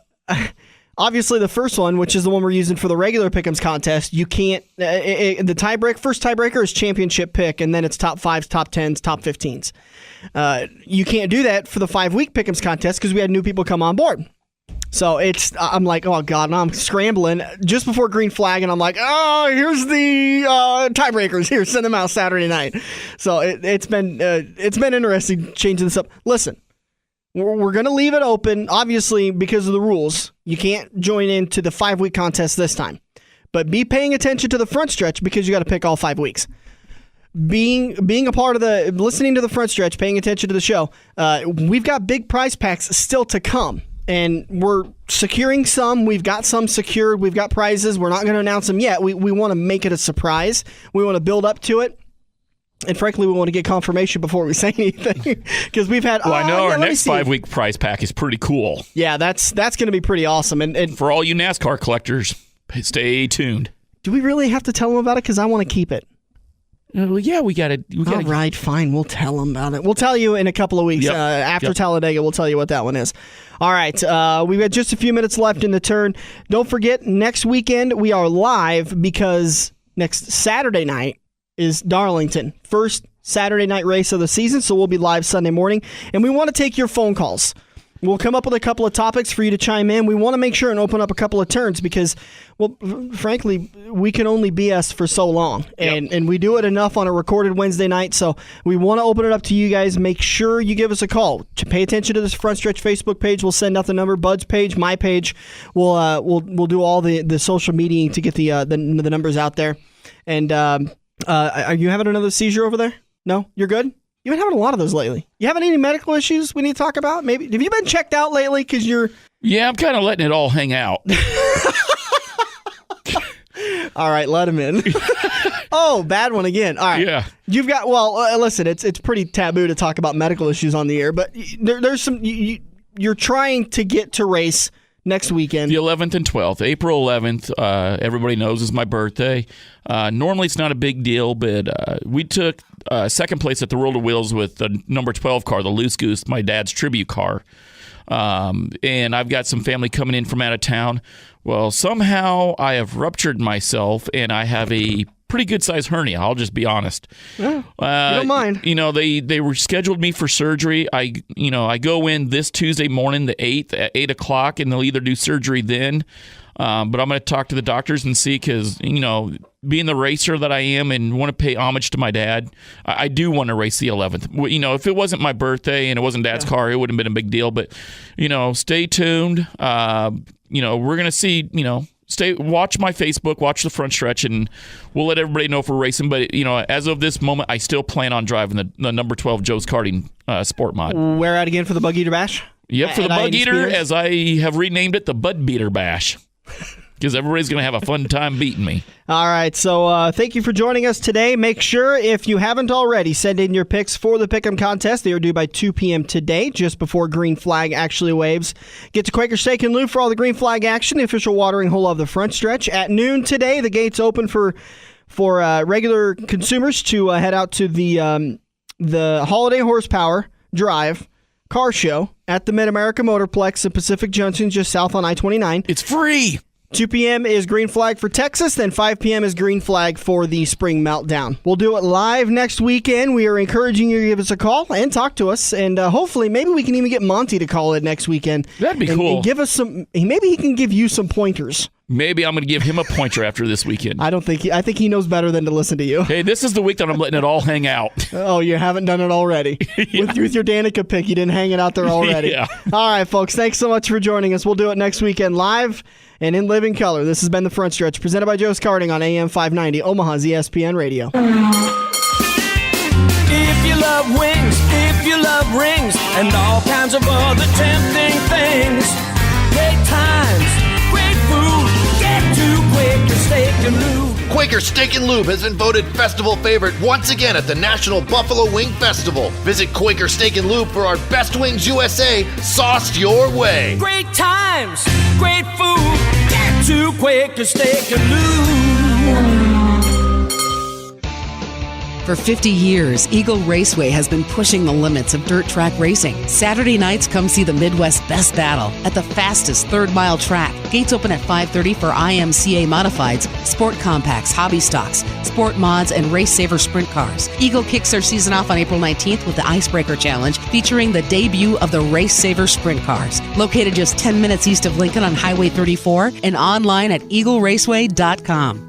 Obviously, the first one, which is the one we're using for the regular Pick'ems contest, you can't. The first tiebreaker is championship pick, and then it's top 5s, top 10s, top 15s. You can't do that for the 5-week Pick'ems contest because we had new people come on board. So I'm like, oh God, and I'm scrambling just before green flag, and I'm like, oh, here's the tiebreakers. Here, send them out Saturday night. So it's been interesting changing this up. Listen. We're going to leave it open, obviously, because of the rules. You can't join into the 5-week contest this time. But be paying attention to the front stretch because you got to pick all 5 weeks. Being a part of listening to the front stretch, paying attention to the show, we've got big prize packs still to come. And we're securing some. We've got some secured. We've got prizes. We're not going to announce them yet. We want to make it a surprise. We want to build up to it. And frankly, we want to get confirmation before we say anything because we've had. Well, I know our next 5-week prize pack is pretty cool. Yeah, that's going to be pretty awesome. And for all you NASCAR collectors, stay tuned. Do we really have to tell them about it? Because I want to keep it. Well, yeah, we got it. All right, fine. We'll tell them about it. We'll tell you in a couple of weeks. Yep. After Talladega, we'll tell you what that one is. All right, we've got just a few minutes left in the turn. Don't forget, next weekend we are live because next Saturday night is Darlington. First Saturday night race of the season, so we'll be live Sunday morning. And we want to take your phone calls. We'll come up with a couple of topics for you to chime in. We want to make sure and open up a couple of turns because, well, frankly, we can only BS for so long. And we do it enough on a recorded Wednesday night, so we want to open it up to you guys. Make sure you give us a call. To pay attention to this Front Stretch Facebook page. We'll send out the number. Bud's page, my page. We'll do all the social media to get the numbers out there. And are you having another seizure over there? No? You're good? You've been having a lot of those lately. You having any medical issues we need to talk about? Maybe have you been checked out lately? Because you're. Yeah, I'm kind of letting it all hang out. All right, let him in. Oh, bad one again. All right. Yeah. You've got. Well, listen, it's pretty taboo to talk about medical issues on the air, but there's some. You're trying to get to race next weekend. The 11th and 12th. April 11th, everybody knows is my birthday. Normally it's not a big deal, but we took second place at the World of Wheels with the number 12 car, the Loose Goose, my dad's tribute car. And I've got some family coming in from out of town. Well, somehow I have ruptured myself, and I have a pretty good-sized hernia. I'll just be honest. Yeah, you don't mind. You know, they were scheduled me for surgery. I go in this Tuesday morning, the 8th, at 8 o'clock, and they'll either do surgery then. But I'm going to talk to the doctors and see because, being the racer that I am and want to pay homage to my dad, I do want to race the 11th. If it wasn't my birthday and it wasn't Dad's car, it wouldn't have been a big deal. But, stay tuned. We're going to see, watch my Facebook, watch the Front Stretch, and we'll let everybody know if we're racing. But, as of this moment, I still plan on driving the number 12 Joe's Karting Sport Mod. Where at again for the Bug Eater Bash? Yep, for the Bug Eater, as I have renamed it, the Bud Beater Bash. Because everybody's going to have a fun time beating me. All right, so thank you for joining us today. Make sure, if you haven't already, send in your picks for the Pick'em contest. They are due by 2 p.m. today, just before green flag actually waves. Get to Quaker Steak and Lube for all the green flag action, the official watering hole of the Front Stretch. At noon today, the gates open for regular consumers to head out to the Holiday Horsepower Drive car show at the Mid-America Motorplex in Pacific Junction, just south on I-29. It's free! 2 p.m. is green flag for Texas, then 5 p.m. is green flag for the Spring Meltdown. We'll do it live next weekend. We are encouraging you to give us a call and talk to us, and hopefully maybe we can even get Monty to call it next weekend. That'd be cool. And give us maybe he can give you some pointers. Maybe I'm going to give him a pointer after this weekend. I think he knows better than to listen to you. Hey, this is the week that I'm letting it all hang out. Oh, you haven't done it already. Yeah. With your Danica pick, you didn't hang it out there already. Yeah. All right, folks, thanks so much for joining us. We'll do it next weekend live and in living color. This has been The Front Stretch, presented by Joe's Karting on AM 590, Omaha's ESPN Radio. If you love wings, if you love rings, and all kinds of other tempting things, great times, great food, get to Quaker Steak and Lube. Quaker Steak and Lube has been voted festival favorite once again at the National Buffalo Wing Festival. Visit Quaker Steak and Lube for our Best Wings USA, sauced your way. Great times, great food, get to Quaker Steak and Lube. For 50 years, Eagle Raceway has been pushing the limits of dirt track racing. Saturday nights, come see the Midwest Best Battle at the fastest third-mile track. Gates open at 5:30 for IMCA Modifieds, Sport Compacts, Hobby Stocks, Sport Mods, and Race Saver Sprint Cars. Eagle kicks their season off on April 19th with the Icebreaker Challenge, featuring the debut of the Race Saver Sprint Cars. Located just 10 minutes east of Lincoln on Highway 34 and online at eagleraceway.com.